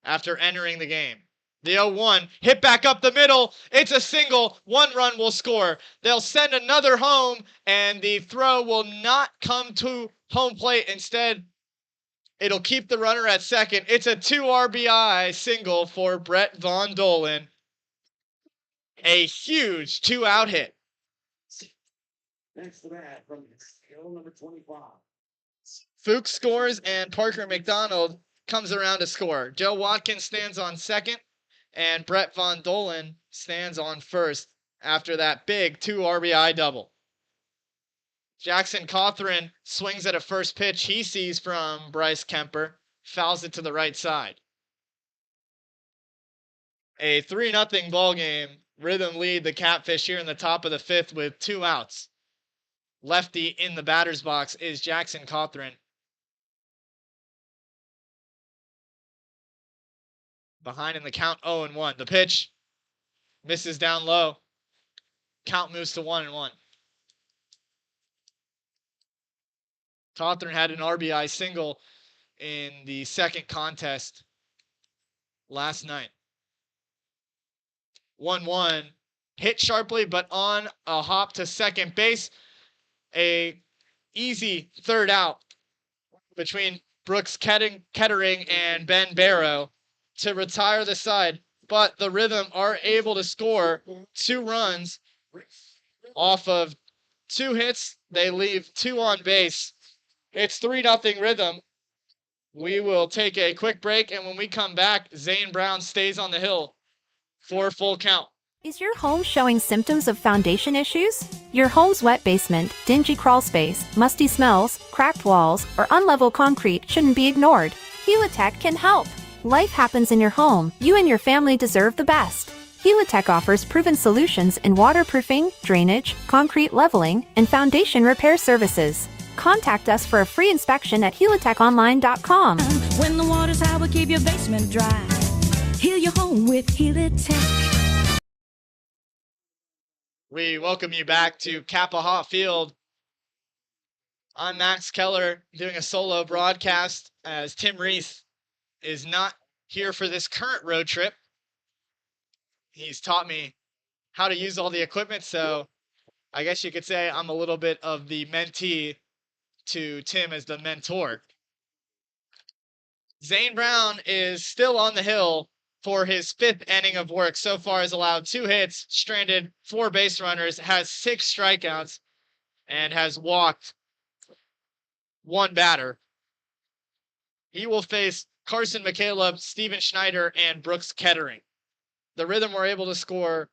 after entering the game. The 0-1 hit back up the middle. It's a single. 1 run will score. They'll send another home, and the throw will not come to home plate. Instead, it'll keep the runner at second. It's a 2 RBI single for Brett Von Dolen. A huge 2-out hit.
Next to that, from skill number 25.
Fuchs scores, and Parker McDonald comes around to score. Joe Watkins stands on second. and Brett Von Dolen stands on first after that big 2 RBI double. Jackson Cawthron swings at a first pitch he sees from Bryce Kemper, fouls it to the right side. A 3-0 ball game. Rhythm lead the Catfish here in the top of the 5th with 2 outs. Lefty in the batter's box is Jackson Cawthron. Behind in the count, 0-1. The pitch misses down low. Count moves to 1-1. Cawthron had an RBI single in the second contest last night. 1-1. Hit sharply, but on a hop to second base. A easy third out between Brooks Kettering and Ben Barrow to retire the side. But the Rhythm are able to score 2 runs off of 2 hits. They leave 2 on base. It's 3-0 Rhythm. We will take a quick break, and when we come back, Zane Brown stays on the hill for a full count.
Is your home showing symptoms of foundation issues? Your home's wet basement, dingy crawl space, musty smells, cracked walls, or unlevel concrete shouldn't be ignored. Helitech can help. Life happens in your home. You and your family deserve the best. Helitech offers proven solutions in waterproofing, drainage, concrete leveling, and foundation repair services. Contact us for a free inspection at helitechonline.com.
When the water's high, we'll keep your basement dry. Heal your home with Helitech.
We welcome you back to Kappaha Field. I'm Max Keller doing a solo broadcast as Tim Reese is not here for this current road trip. He's taught me how to use all the equipment, so I guess you could say I'm a little bit of the mentee to Tim as the mentor. Zane Brown is still on the hill for his 5th inning of work. So far has allowed 2 hits, stranded 4 base runners, has 6 strikeouts, and has walked 1 batter. He will face Carson McCaleb, Steven Schneider, and Brooks Kettering. The Rhythm were able to score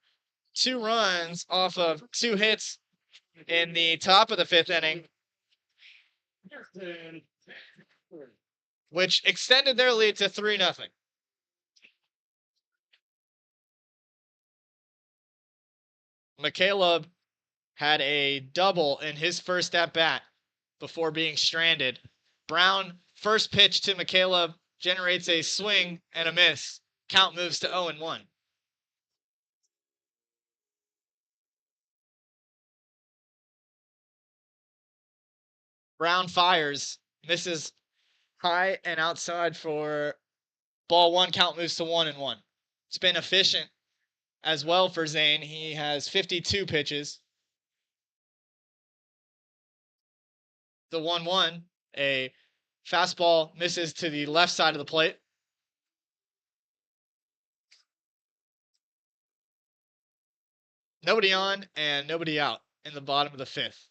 2 runs off of 2 hits in the top of the 5th inning, which extended their lead to 3-0. McCaleb had a double in his first at-bat before being stranded. Brown, first pitch to McCaleb, generates a swing and a miss. Count moves to 0-1. Brown fires, misses high and outside for ball 1. Count moves to 1-1. It's been efficient as well for Zane. He has 52 pitches. The 1-1, a fastball misses to the left side of the plate. Nobody on and nobody out in the bottom of the 5th.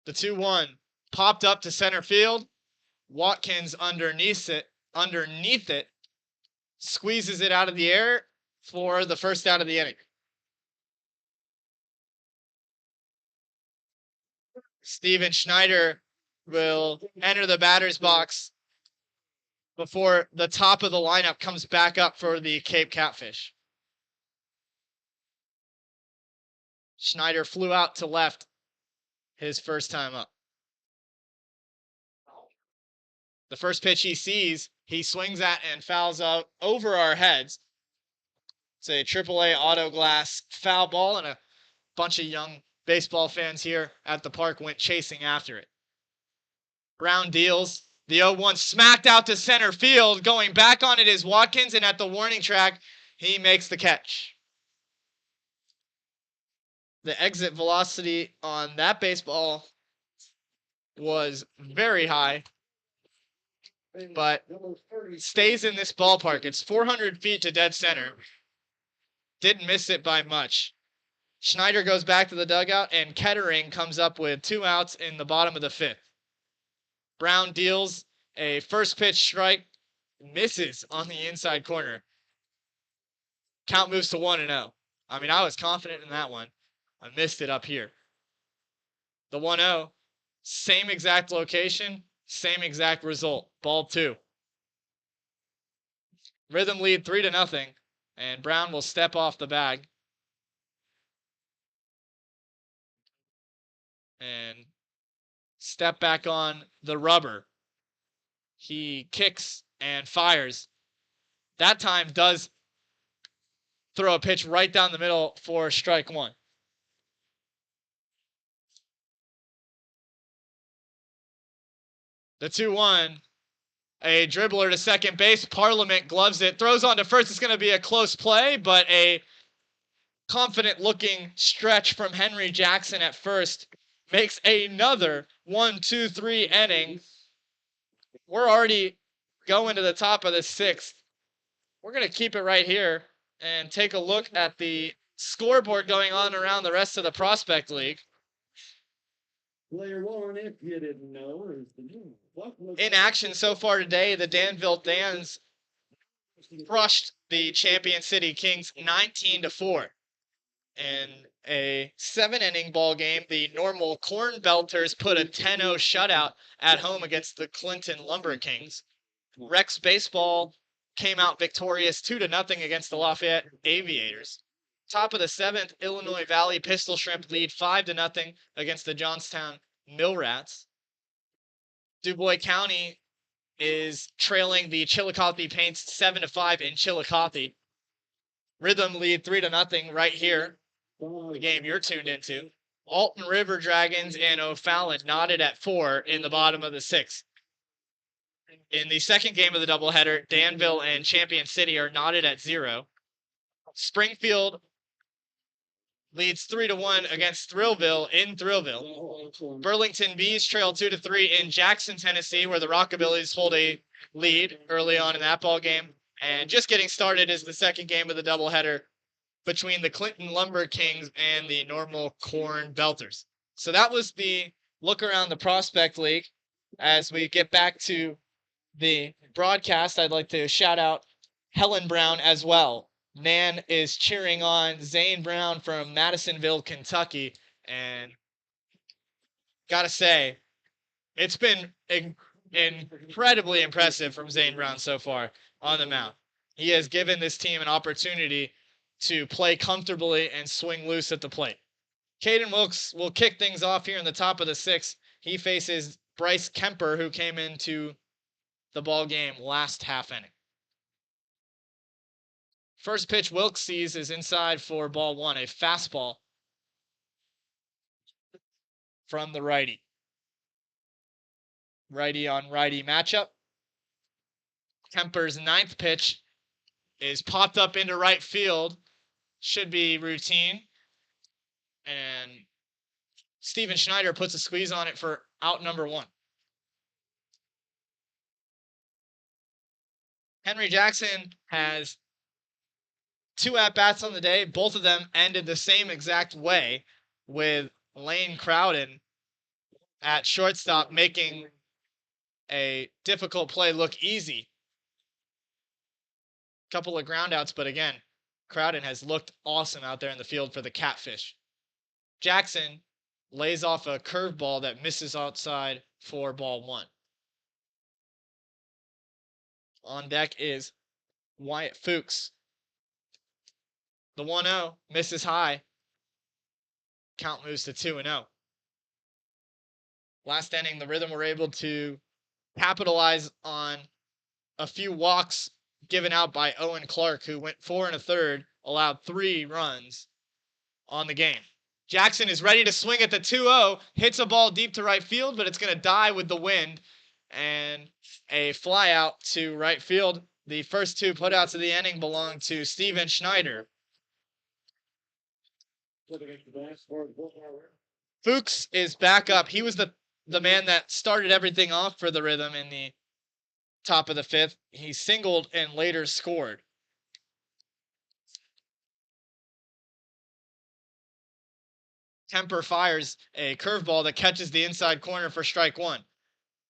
The 2-1 popped up to center field. Watkins underneath it, squeezes it out of the air for the first out of the inning. Steven Schneider will enter the batter's box before the top of the lineup comes back up for the Cape Catfish. Schneider flew out to left his first time up. The first pitch he sees, he swings at and fouls out over our heads. It's a AAA auto glass foul ball, and a bunch of young baseball fans here at the park went chasing after it. Brown deals. The 0-1 smacked out to center field. Going back on it is Watkins, and at the warning track, he makes the catch. The exit velocity on that baseball was very high, but stays in this ballpark. It's 400 feet to dead center. Didn't miss it by much. Schneider goes back to the dugout, and Kettering comes up with 2 outs in the bottom of the 5th. Brown deals a first pitch strike, misses on the inside corner. Count moves to 1-0. I mean, I was confident in that one. I missed it up here. The 1-0, same exact location, same exact result. Ball 2. Rhythm lead 3-0, and Brown will step off the bag. And step back on the rubber. He kicks and fires. That time does throw a pitch right down the middle for strike 1. The 2-1. A dribbler to second base. Parliament gloves it. Throws on to first. It's going to be a close play, but a confident-looking stretch from Henry Jackson at first makes another 1-2-3 inning. We're already going to the top of the 6th. We're going to keep it right here and take a look at the scoreboard going on around the rest of the Prospect League.
Player 1, if you didn't know, is the new Buffalo.
In action so far today, the Danville Dans crushed the Champion City Kings 19-4. In a 7-inning ball game, the Normal Corn Belters put a 10-0 shutout at home against the Clinton Lumber Kings. Rex Baseball came out victorious 2-0 against the Lafayette Aviators. Top of the 7th, Illinois Valley Pistol Shrimp lead 5-0 against the Johnstown Mill Rats. Dubois County is trailing the Chillicothe Paints 7-5 in Chillicothe. Rhythm lead 3-0 right here. The game you're tuned into. Alton River Dragons and O'Fallon knotted at 4 in the bottom of the 6th. In the second game of the doubleheader, Danville and Champion City are knotted at 0. Springfield leads 3-1 against Thrillville in Thrillville. Burlington Bees trail 2-3 in Jackson, Tennessee, where the Rockabillys hold a lead early on in that ball game. And just getting started is the second game of the doubleheader between the Clinton Lumber Kings and the Normal Corn Belters. So that was the look around the Prospect League. As we get back to the broadcast, I'd like to shout out Helen Brown as well. Nan is cheering on Zane Brown from Madisonville, Kentucky, and gotta say, it's been incredibly impressive from Zane Brown so far on the mound. He has given this team an opportunity to play comfortably and swing loose at the plate. Caden Wilkes will kick things off here in the top of the 6th. He faces Bryce Kemper, who came into the ball game last half inning. First pitch Wilkes sees is inside for ball 1, a fastball from the righty. Righty on righty matchup. Kemper's 9th pitch is popped up into right field. Should be routine. And Steven Schneider puts a squeeze on it for out number 1. Henry Jackson has 2 at-bats on the day. Both of them ended the same exact way, with Lane Crowden at shortstop making a difficult play look easy. Couple of groundouts, but again, Crowden has looked awesome out there in the field for the Catfish. Jackson lays off a curveball that misses outside for ball 1. On deck is Wyatt Fuchs. The 1-0 misses high. Count moves to 2-0. Last inning, the Rhythm were able to capitalize on a few walks given out by Owen Clark, who went 4 1/3, allowed 3 runs on the game. Jackson is ready to swing at the 2-0, hits a ball deep to right field, but it's going to die with the wind, and a fly out to right field. The first 2 putouts of the inning belong to Steven Schneider. Fuchs is back up. He was the man that started everything off for the Rhythm in the top of the 5th. He singled and later scored. Kemper fires a curveball that catches the inside corner for strike 1.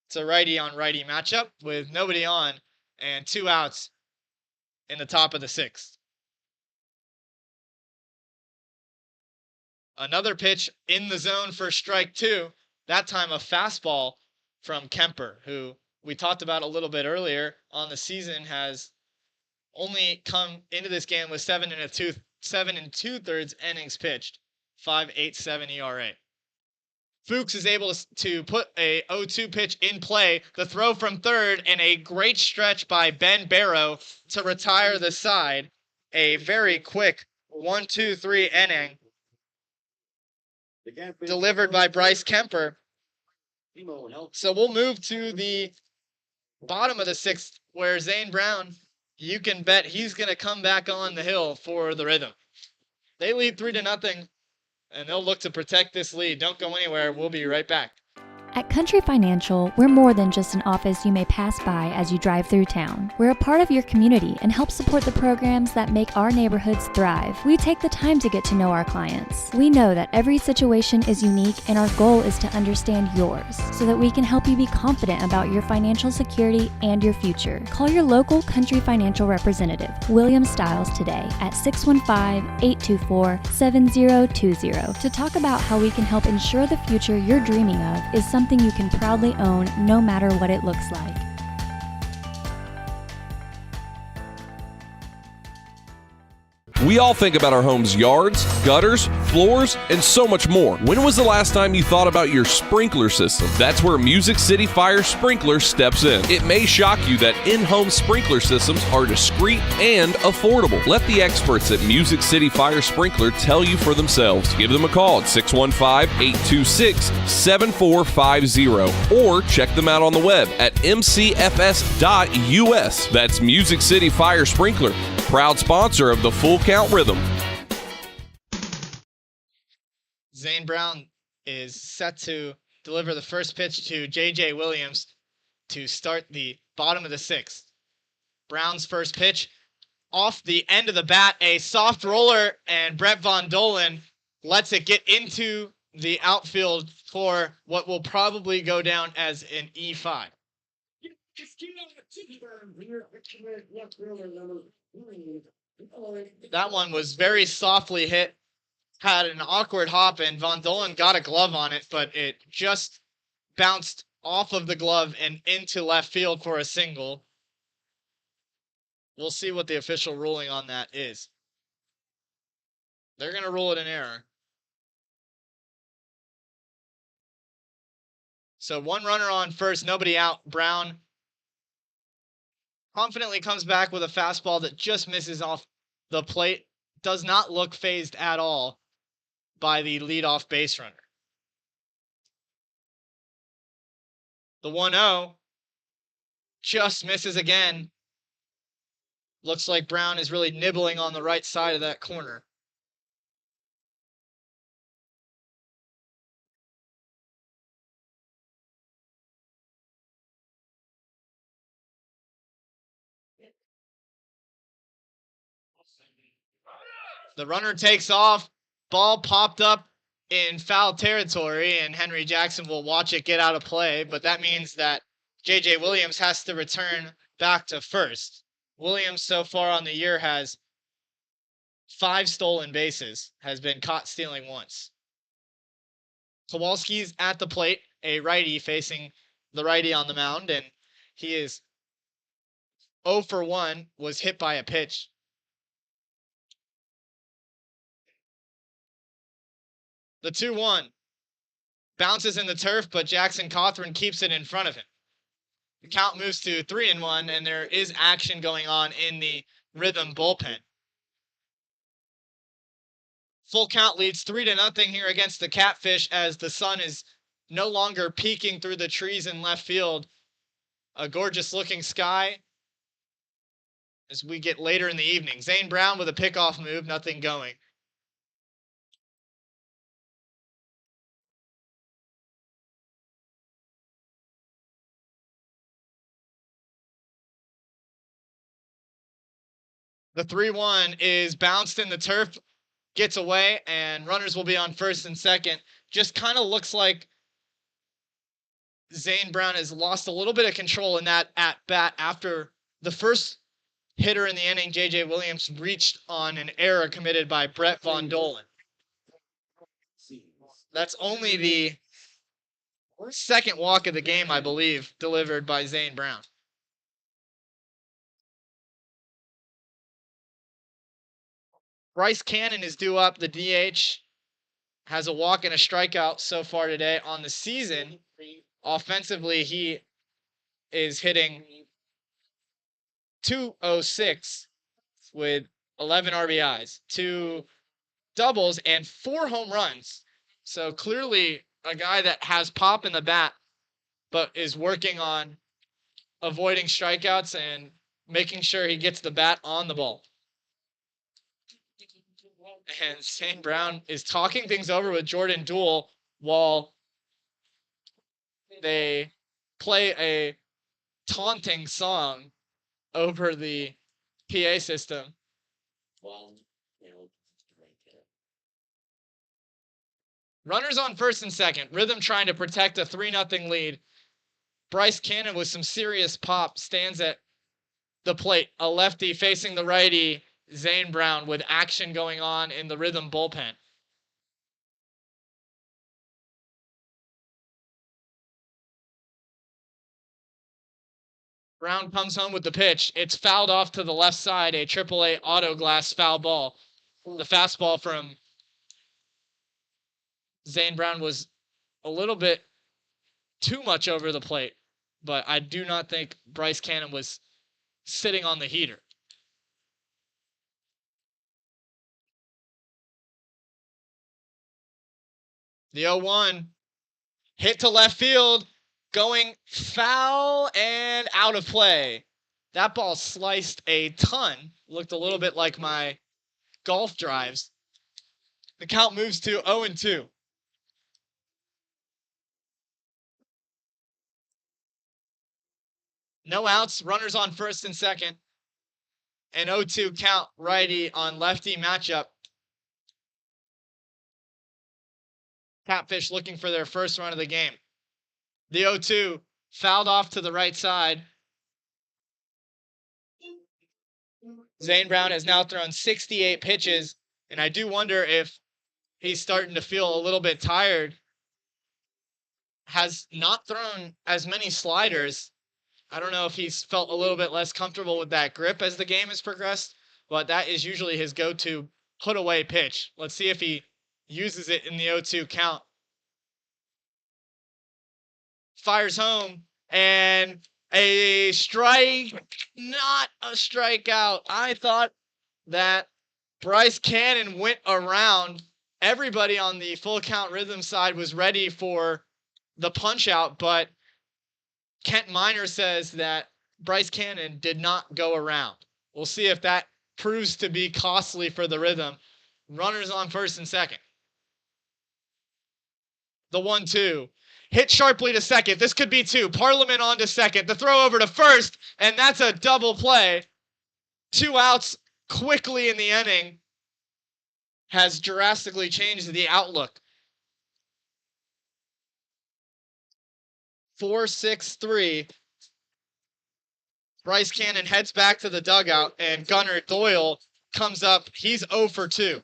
It's a righty on righty matchup with nobody on and 2 outs in the top of the 6th. Another pitch in the zone for strike 2. That time a fastball from Kemper, who we talked about a little bit earlier on the season, has only come into this game with 7 2/3 innings pitched, 5.87 ERA. Fuchs is able to put a 0-2 pitch in play, the throw from third, and a great stretch by Ben Barrow to retire the side. A very quick 1-2-3 inning delivered by Bryce Kemper. So we'll move to the bottom of the 6th, where Zane Brown, you can bet he's going to come back on the hill for the Rhythm. They lead 3-0, and they'll look to protect this lead. Don't go anywhere. We'll be right back.
At Country Financial, we're more than just an office you may pass by as you drive through town. We're a part of your community and help support the programs that make our neighborhoods thrive. We take the time to get to know our clients. We know that every situation is unique, and our goal is to understand yours so that we can help you be confident about your financial security and your future. Call your local Country Financial representative, William Stiles, today at 615-824-7020 to talk about how we can help ensure the future you're dreaming of is something you can proudly own, no matter what it looks like.
We all think about our home's yards, gutters, floors, and so much more. When was the last time you thought about your sprinkler system? That's where Music City Fire Sprinkler steps in. It may shock you that in-home sprinkler systems are discreet and affordable. Let the experts at Music City Fire Sprinkler tell you for themselves. Give them a call at 615-826-7450 or check them out on the web at mcfs.us. That's Music City Fire Sprinkler, proud sponsor of the Full Count Rhythm.
Zane Brown is set to deliver the first pitch to J.J. Williams to start the bottom of the 6th. Brown's first pitch off the end of the bat, a soft roller, and Brett Von Dolen lets it get into the outfield for what will probably go down as an E5. That one was very softly hit, had an awkward hop, and Von Dolen got a glove on it, but it just bounced off of the glove and into left field for a single. We'll see what the official ruling on that is. They're going to rule it an error. So one runner on first, nobody out. Brown confidently comes back with a fastball that just misses off the plate. Does not look phased at all by the leadoff base runner. The 1-0 just misses again. Looks like Brown is really nibbling on the right side of that corner. The runner takes off. Ball popped up in foul territory, and Henry Jackson will watch it get out of play, but that means that J.J. Williams has to return back to first. Williams so far on the year has 5 stolen bases, has been caught stealing once. Kowalski's at the plate, a righty facing the righty on the mound, and he is 0 for 1, was hit by a pitch. The 2-1 bounces in the turf, but Jackson Cawthorn keeps it in front of him. The count moves to 3-1, and there is action going on in the Rhythm bullpen. Full Count leads 3-0 here against the Catfish as the sun is no longer peeking through the trees in left field. A gorgeous looking sky as we get later in the evening. Zane Brown with a pickoff move, nothing going. The 3-1 is bounced in the turf, gets away, and runners will be on first and second. Just kind of looks like Zane Brown has lost a little bit of control in that at-bat after the first hitter in the inning, J.J. Williams, reached on an error committed by Brett Von Dolen. That's only the second walk of the game, I believe, delivered by Zane Brown. Bryce Cannon is due up. The DH has a walk and a strikeout so far today on the season. Offensively, he is hitting .206 with 11 RBIs, 2 doubles, and 4 home runs. So clearly a guy that has pop in the bat, but is working on avoiding strikeouts and making sure he gets the bat on the ball. And Zane Brown is talking things over with Jordan Duell while they play a taunting song over the PA system. Runners on first and second. Rhythm trying to protect a 3-0 lead. Bryce Cannon with some serious pop stands at the plate. A lefty facing the righty, Zane Brown, with action going on in the Rhythm bullpen. Brown comes home with the pitch. It's fouled off to the left side, a AAA auto glass foul ball. The fastball from Zane Brown was a little bit too much over the plate, but I do not think Bryce Cannon was sitting on the heater. The 0-1 hit to left field, going foul and out of play. That ball sliced a ton. Looked a little bit like my golf drives. The count moves to 0-2. No outs, runners on first and second. An 0-2 count, righty on lefty matchup. Catfish looking for their first run of the game. The 0-2 fouled off to the right side. Zane Brown has now thrown 68 pitches, and I do wonder if he's starting to feel a little bit tired. Has not thrown as many sliders. I don't know if he's felt a little bit less comfortable with that grip as the game has progressed, but that is usually his go-to put-away pitch. Let's see if he uses it in the 0-2 count. Fires home, and a strike, not a strikeout. I thought that Bryce Cannon went around. Everybody on the full count Rhythm side was ready for the punch out, but Kent Miner says that Bryce Cannon did not go around. We'll see if that proves to be costly for the Rhythm. Runners on first and second. The 1-2. Hit sharply to second. This could be 2. Parliament on to second. The throw over to first, and that's a double play. 2 outs quickly in the inning has drastically changed the outlook. 4-6-3. Bryce Cannon heads back to the dugout, and Gunnar Doyle comes up. He's 0 for 2.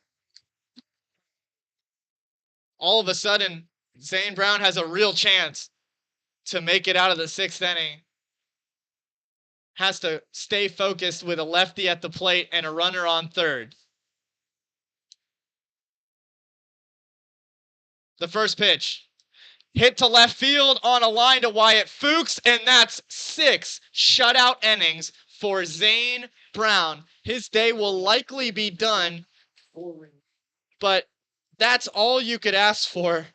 All of a sudden, Zane Brown has a real chance to make it out of the 6th inning. Has to stay focused with a lefty at the plate and a runner on third. The first pitch. Hit to left field on a line to Wyatt Fuchs, and that's 6 shutout innings for Zane Brown. His day will likely be done, but that's all you could ask for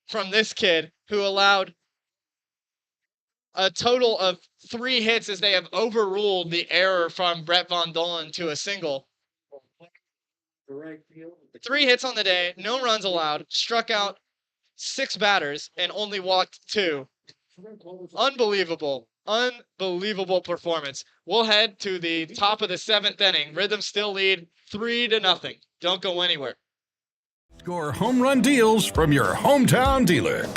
from this kid, who allowed a total of 3 hits as they have overruled the error from Brett Von Dolen to a single. 3 hits on the day, no runs allowed, struck out 6 batters, and only walked 2. Unbelievable performance. We'll head to the top of the 7th inning. Rhythm still lead 3-0. Don't go anywhere.
Score home run deals from your hometown dealer.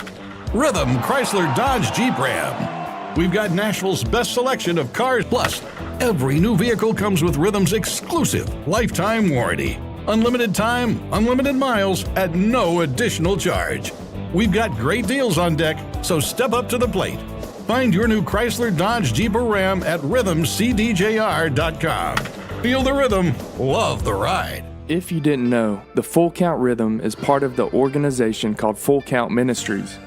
Rhythm Chrysler Dodge Jeep Ram. We've got Nashville's best selection of cars, plus every new vehicle comes with Rhythm's exclusive lifetime warranty. Unlimited time, unlimited miles at no additional charge. We've got great deals on deck, so step up to the plate. Find your new Chrysler, Dodge, Jeep, or Ram at rhythmcdjr.com. Feel the rhythm, love the ride.
If you didn't know, the Full Count Rhythm is part of the organization called Full Count Ministries.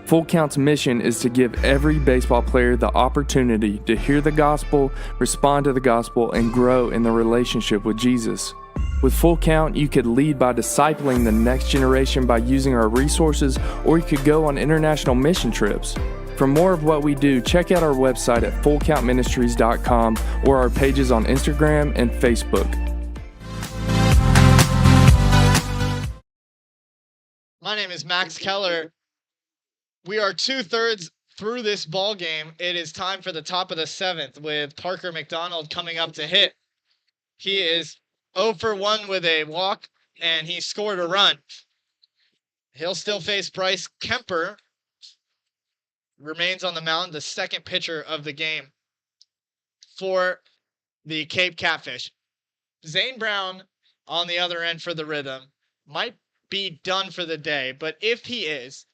Full Count's mission is to give every baseball player the opportunity to hear the gospel, respond to the gospel, and grow in the relationship with Jesus. With Full Count, you could lead by discipling the next generation by using our resources, or you could go on international mission trips. For more of what we do, check out our website at fullcountministries.com or our pages on Instagram and Facebook.
My name is Max Keller. We are 2/3 through this ball game. It is time for the top of the 7th with Parker McDonald coming up to hit. He is 0 for 1 with a walk, and he scored a run. He'll still face Bryce Kemper. Remains on the mound, the second pitcher of the game for the Cape Catfish. Zane Brown on the other end for the Rhythm might be done for the day, but if he is,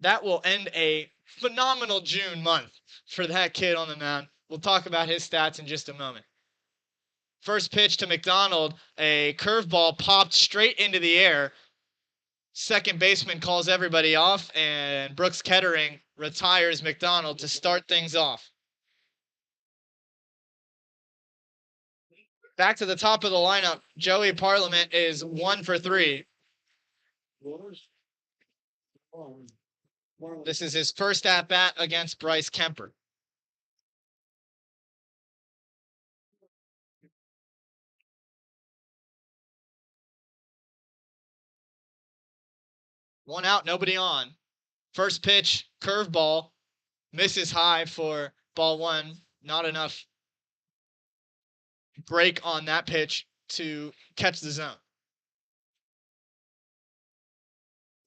that will end a phenomenal June month for that kid on the mound. We'll talk about his stats in just a moment. First pitch to McDonald, a curveball popped straight into the air. Second baseman calls everybody off, and Brooks Kettering retires McDonald to start things off. Back to the top of the lineup, Joey Parliament is 1 for 3. This is his first at-bat against Bryce Kemper. One out, nobody on. First pitch, curveball, misses high for ball 1. Not enough break on that pitch to catch the zone.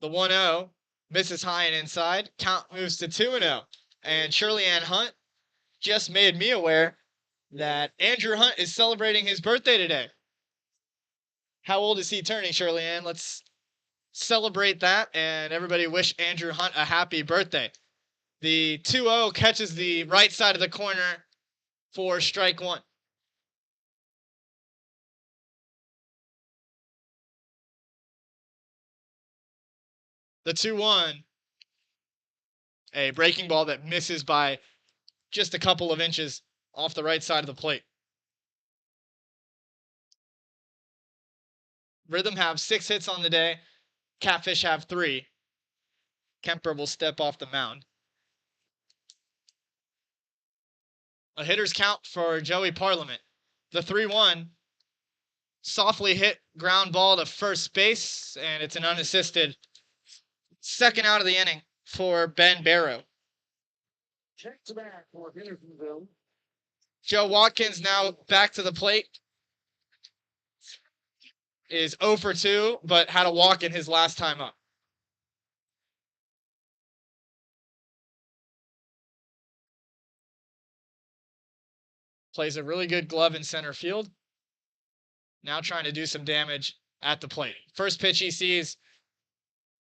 The 1-0 misses high and inside. Count moves to 2-0. And Shirley Ann Hunt just made me aware that Andrew Hunt is celebrating his birthday today. How old is he turning, Shirley Ann? Let's celebrate that, and everybody wish Andrew Hunt a happy birthday. The 2-0 catches the right side of the corner for strike 1. The 2-1, a breaking ball that misses by just a couple of inches off the right side of the plate. Rhythm have 6 hits on the day. Catfish have 3. Kemper will step off the mound. A hitter's count for Joey Parliament. The 3-1 softly hit ground ball to first base, and it's an unassisted second out of the inning for Ben Barrow.
Check to back for Hendersonville.
Joe Watkins now back to the plate. Is 0 for 2, but had a walk in his last time up. Plays a really good glove in center field. Now trying to do some damage at the plate. First pitch he sees,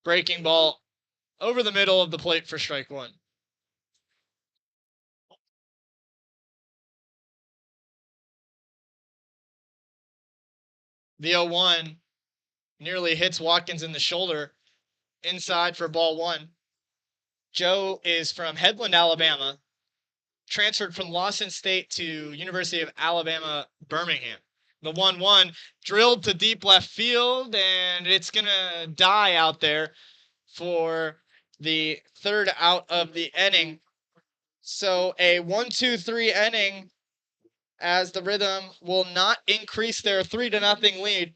breaking ball over the middle of the plate for strike 1. The 0-1 nearly hits Watkins in the shoulder. Inside for ball 1. Joe is from Headland, Alabama. Transferred from Lawson State to University of Alabama, Birmingham. The 1-1 drilled to deep left field, and it's going to die out there for the third out of the inning. So a 1-2-3 inning, as the Rhythm will not increase their 3-0 lead.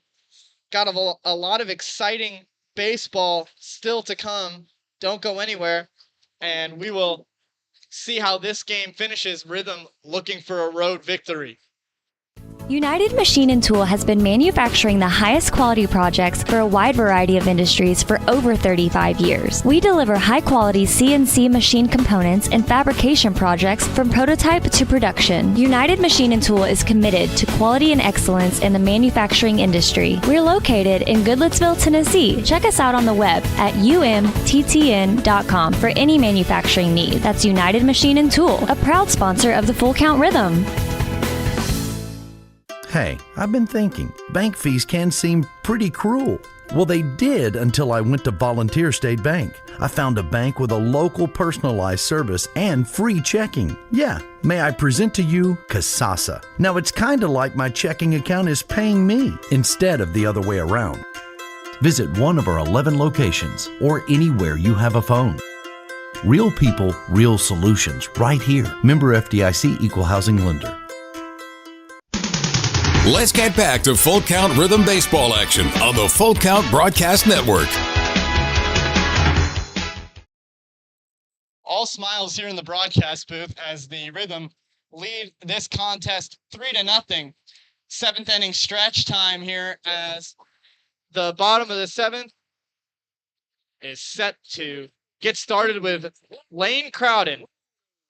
Got a lot of exciting baseball still to come. Don't go anywhere. And we will see how this game finishes. Rhythm looking for a road victory.
United Machine and Tool has been manufacturing the highest quality projects for a wide variety of industries for over 35 years. We deliver high-quality CNC machine components and fabrication projects from prototype to production. United Machine and Tool is committed to quality and excellence in the manufacturing industry. We're located in Goodlettsville, Tennessee. Check us out on the web at umttn.com for any manufacturing need. That's United Machine and Tool, a proud sponsor of the Full Count Rhythm.
Hey, I've been thinking, bank fees can seem pretty cruel. Well, they did until I went to Volunteer State Bank. I found a bank with a local personalized service and free checking. Yeah, may I present to you Kasasa. Now, it's kind of like my checking account is paying me instead of the other way around. Visit one of our 11 locations or anywhere you have a phone. Real people, real solutions right here. Member FDIC Equal Housing Lender.
Let's get back to Full Count Rhythm Baseball action on the Full Count Broadcast Network.
All smiles here in the broadcast booth as the Rhythm lead this contest 3-0. Seventh inning stretch time here as the bottom of the seventh is set to get started with Lane Crowden,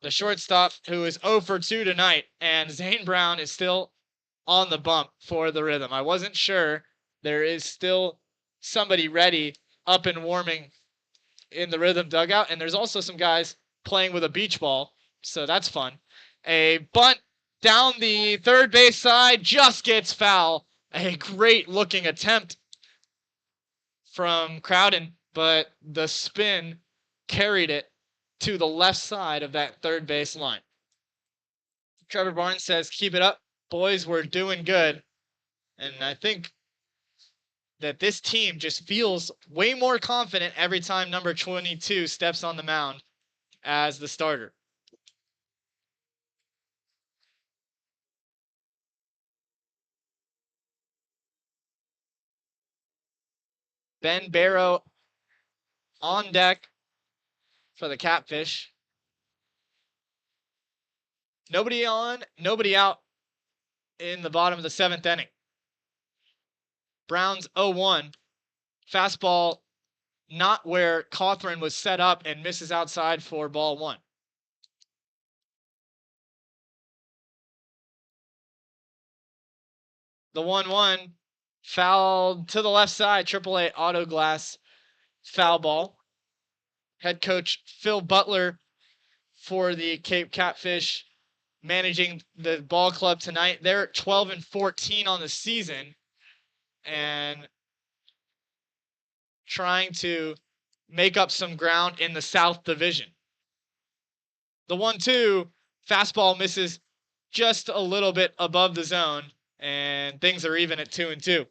the shortstop, who is 0 for 2 tonight, and Zane Brown is still on the bump for the Rhythm. I wasn't sure. There is still somebody ready, up and warming in the Rhythm dugout, and there's also some guys playing with a beach ball, so that's fun. A bunt down the third base side just gets foul. A great looking attempt from Crowden, but the spin carried it to the left side of that third base line. Trevor Barnes says, "Keep it up. Boys, we're doing good." And I think that this team just feels way more confident every time number 22 steps on the mound as the starter. Ben Barrow on deck for the Catfish. Nobody on, nobody out in the bottom of the seventh inning. Browns 0-1. Fastball not where Cawthron was set up and misses outside for ball one. The 1-1 fouled to the left side, AAA auto glass foul ball. Head coach Phil Butler for the Cape Catfish managing the ball club tonight. They're 12-14 on the season and trying to make up some ground in the South Division. The 1-2 fastball misses just a little bit above the zone, and things are even at 2-2.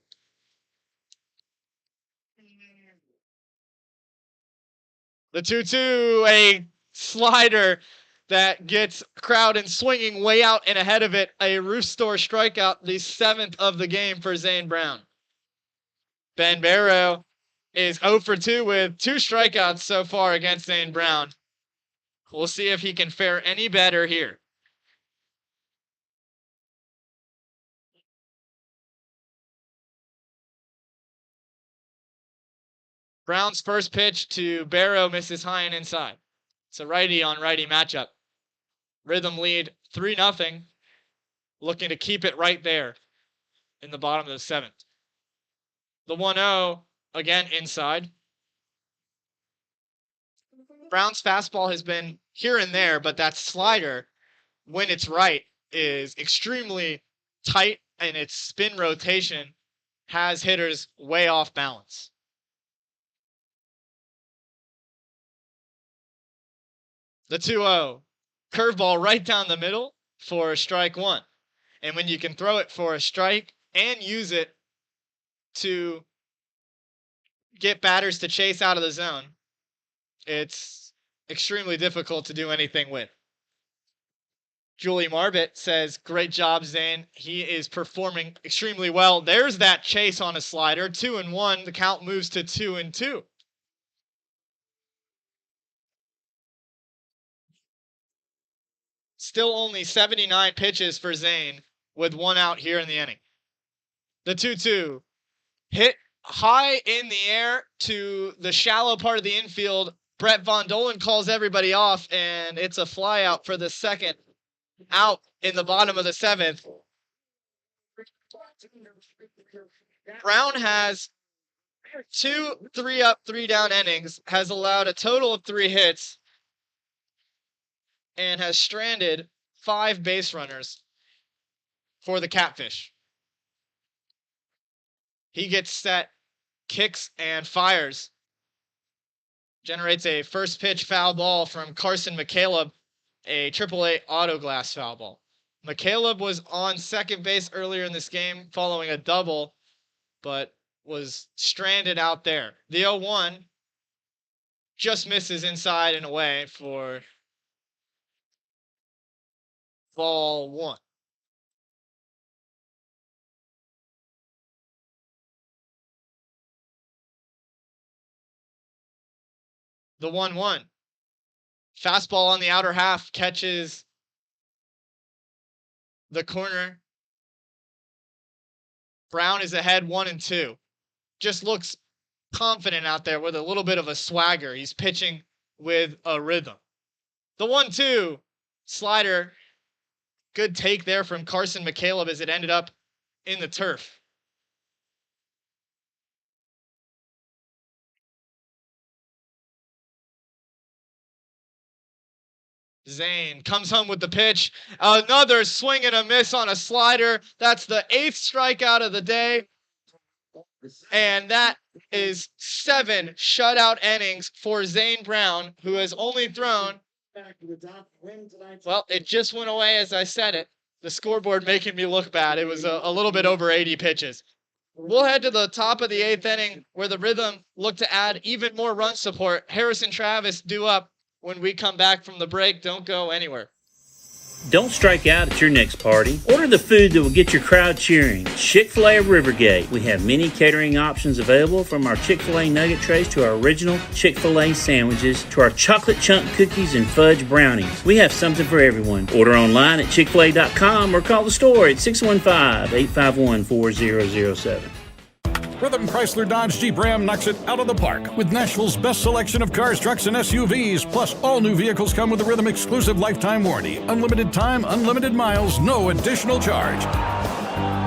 The 2-2, a slider that gets Crowden swinging way out and ahead of it. A Roof Store strikeout, the 7th of the game for Zane Brown. Ben Barrow is 0 for 2 with 2 strikeouts so far against Zane Brown. We'll see if he can fare any better here. Brown's first pitch to Barrow misses high and inside. It's a righty on righty matchup. Rhythm lead 3-0, looking to keep it right there in the bottom of the 7th. The 1-0, again inside. Brown's fastball has been here and there, but that slider, when it's right, is extremely tight, and its spin rotation has hitters way off balance. The 2-0, curveball right down the middle for strike one. And when you can throw it for a strike and use it to get batters to chase out of the zone, it's extremely difficult to do anything with. Julie Marbett says, "Great job, Zane. He is performing extremely well." There's that chase on a slider. 2-1. The count moves to 2-2. Still only 79 pitches for Zane with 1 out here in the inning. The 2-2 hit high in the air to the shallow part of the infield. Brett Von Dolen calls everybody off, and it's a fly out for the second out in the bottom of the 7th. Brown has 2 3-up, 3-down innings, has allowed a total of 3 hits, and has stranded 5 base runners for the Catfish. He gets set, kicks, and fires. Generates a first pitch foul ball from Carson McCaleb, a AAA auto glass foul ball. McCaleb was on second base earlier in this game following a double, but was stranded out there. The 0-1 just misses inside and away for ball 1. The 1-1. Fastball on the outer half catches the corner. Brown is ahead 1-2. Just looks confident out there with a little bit of a swagger. He's pitching with a rhythm. The 1-2 slider. Good take there from Carson McCaleb as it ended up in the turf. Zane comes home with the pitch. Another swing and a miss on a slider. That's the 8th strikeout of the day. And that is 7 shutout innings for Zane Brown, who has only thrown... Well, it just went away as I said it. The scoreboard making me look bad. It was a little bit over 80 pitches. We'll head to the top of the 8th inning where the Rhythm look to add even more run support. Harrison Travis due up when we come back from the break. Don't go anywhere.
Don't strike out at your next party. Order the food that will get your crowd cheering. Chick-fil-A of Rivergate. We have many catering options available, from our Chick-fil-A nugget trays to our original Chick-fil-A sandwiches to our chocolate chunk cookies and fudge brownies. We have something for everyone. Order online at chickfil-a.com or call the store at 615-851-4007.
Rhythm Chrysler Dodge Jeep Ram knocks it out of the park with Nashville's best selection of cars, trucks, and SUVs. Plus, all new vehicles come with a Rhythm exclusive lifetime warranty. Unlimited time, unlimited miles, no additional charge.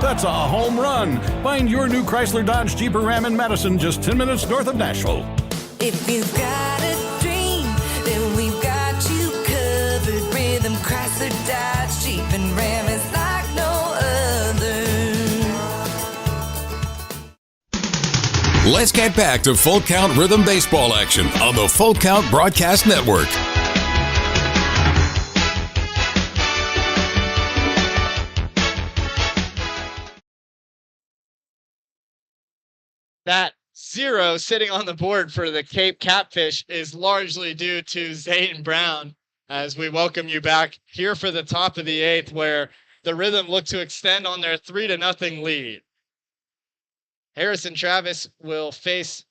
That's a home run. Find your new Chrysler Dodge Jeep or Ram in Madison, just 10 minutes north of Nashville.
If you've got a dream, then we've got you covered. Rhythm Chrysler Dodge Jeep and Ram is like no other.
Let's get back to Full Count Rhythm Baseball action on the Full Count Broadcast Network.
That 0 sitting on the board for the Cape Catfish is largely due to Zane Brown, as we welcome you back here for the top of the 8th, where the Rhythm look to extend on their 3-0 lead. Harrison Travis will face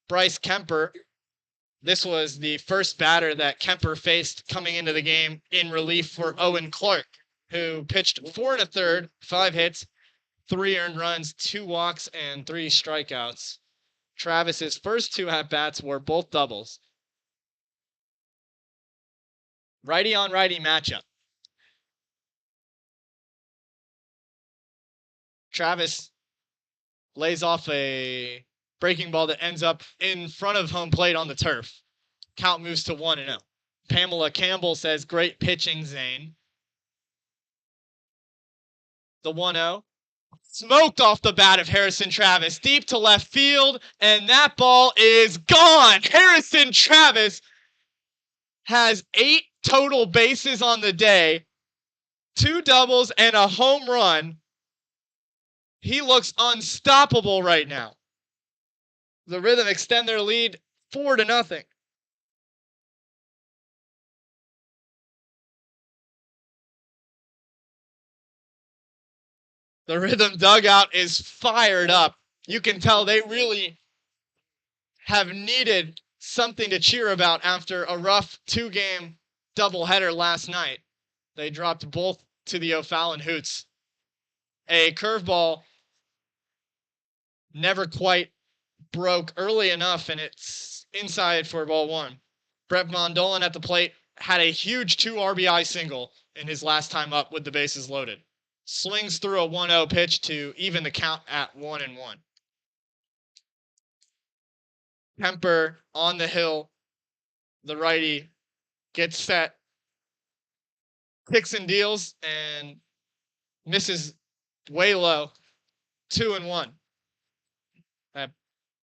Bryce Kemper. This was the first batter that Kemper faced coming into the game in relief for Owen Clark, who pitched 4 1/3, 5 hits, 3 earned runs, 2 walks, and 3 strikeouts. Travis's first 2 at-bats were both doubles. Righty on righty matchup. Travis lays off a breaking ball that ends up in front of home plate on the turf. Count moves to 1-0. Pamela Campbell says, great pitching, Zane. The 1-0. Smoked off the bat of Harrison Travis, deep to left field, and that ball is gone. Harrison Travis has 8 total bases on the day, 2 doubles, and a home run. He looks unstoppable right now. The Rhythm extend their lead 4-0. The Rhythm dugout is fired up. You can tell they really have needed something to cheer about after a rough 2-game doubleheader last night. They dropped both to the O'Fallon Hoots. a curveball never quite broke early enough, and it's inside for ball one. Brett Von Dolan at the plate had a huge 2 RBI single in his last time up with the bases loaded. Swings through a 1-0 pitch to even the count at 1-1. Kemper on the hill, the righty, gets set, kicks and deals, and misses way low. 2-1. That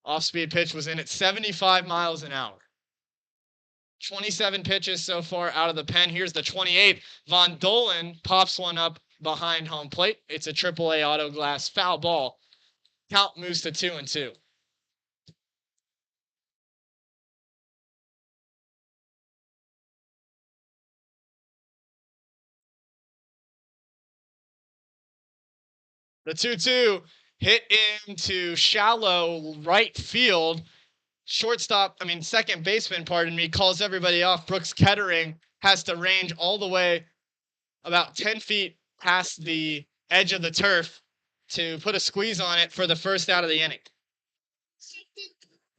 off-speed pitch was in at 75 miles an hour. 27 pitches so far out of the pen. Here's the 28th. Von Dolan pops one up behind home plate. It's a AAA auto glass foul ball. Count moves to 2-2. The 2-2 hit into shallow right field. Second baseman, pardon me, calls everybody off. Brooks Kettering has to range all the way about 10 feet past the edge of the turf to put a squeeze on it for the first out of the inning.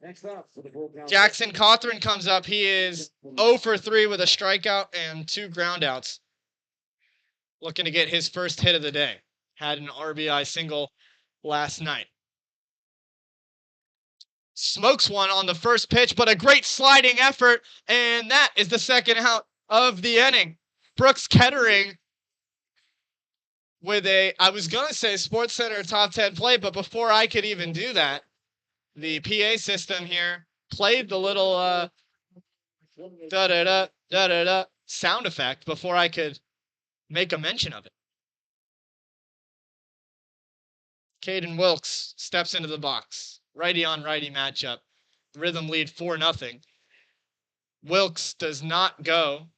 Next up for the full count.
Jackson Cawthorn comes up. He is 0 for 3 with a strikeout and 2 groundouts. Looking to get his first hit of the day. Had an RBI single last night. Smokes one on the first pitch, but a great sliding effort, and that is the second out of the inning. Brooks Kettering with I was going to say Sports Center top 10 play, but before I could even do that, the PA system here played the little da-da-da, da-da-da sound effect before I could make a mention of it. Caden Wilkes steps into the box. Righty on righty matchup. Rhythm lead 4-0. Wilkes does not go.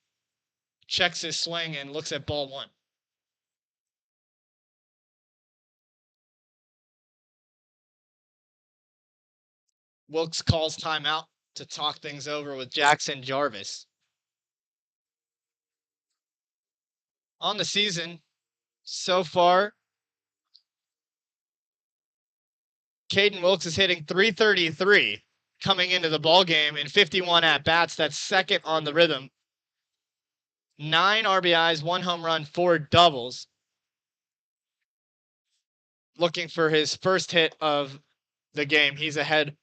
Checks his swing and looks at ball one. Wilkes calls timeout to talk things over with Jackson Jarvis. On the season, so far, Caden Wilkes is hitting .333 coming into the ball game in 51 at-bats. That's second on the Rhythm. 9 RBIs, 1 home run, 4 doubles. Looking for his first hit of the game. He's ahead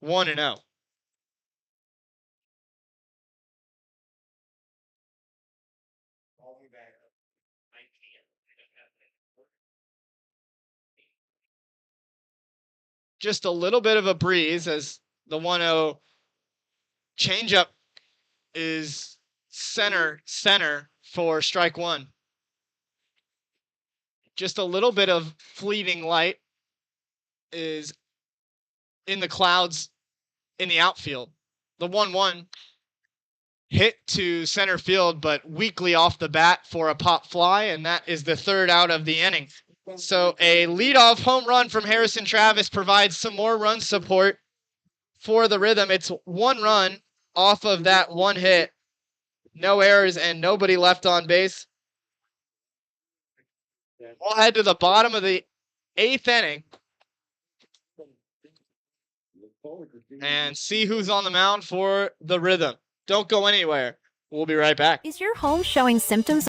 1-0. Just a little bit of a breeze as the 1-0 changeup is center for strike one. Just a little bit of fleeting light is in the clouds in the outfield. The 1-1 hit to center field, but weakly off the bat for a pop fly, and that is the third out of the inning. So a leadoff home run from Harrison Travis provides some more run support for the Rhythm. It's 1 run off of that 1 hit. No errors and nobody left on base. We'll head to the bottom of the 8th inning and see who's on the mound for the Rhythm. Don't go anywhere. We'll be right back.
Is your home showing symptoms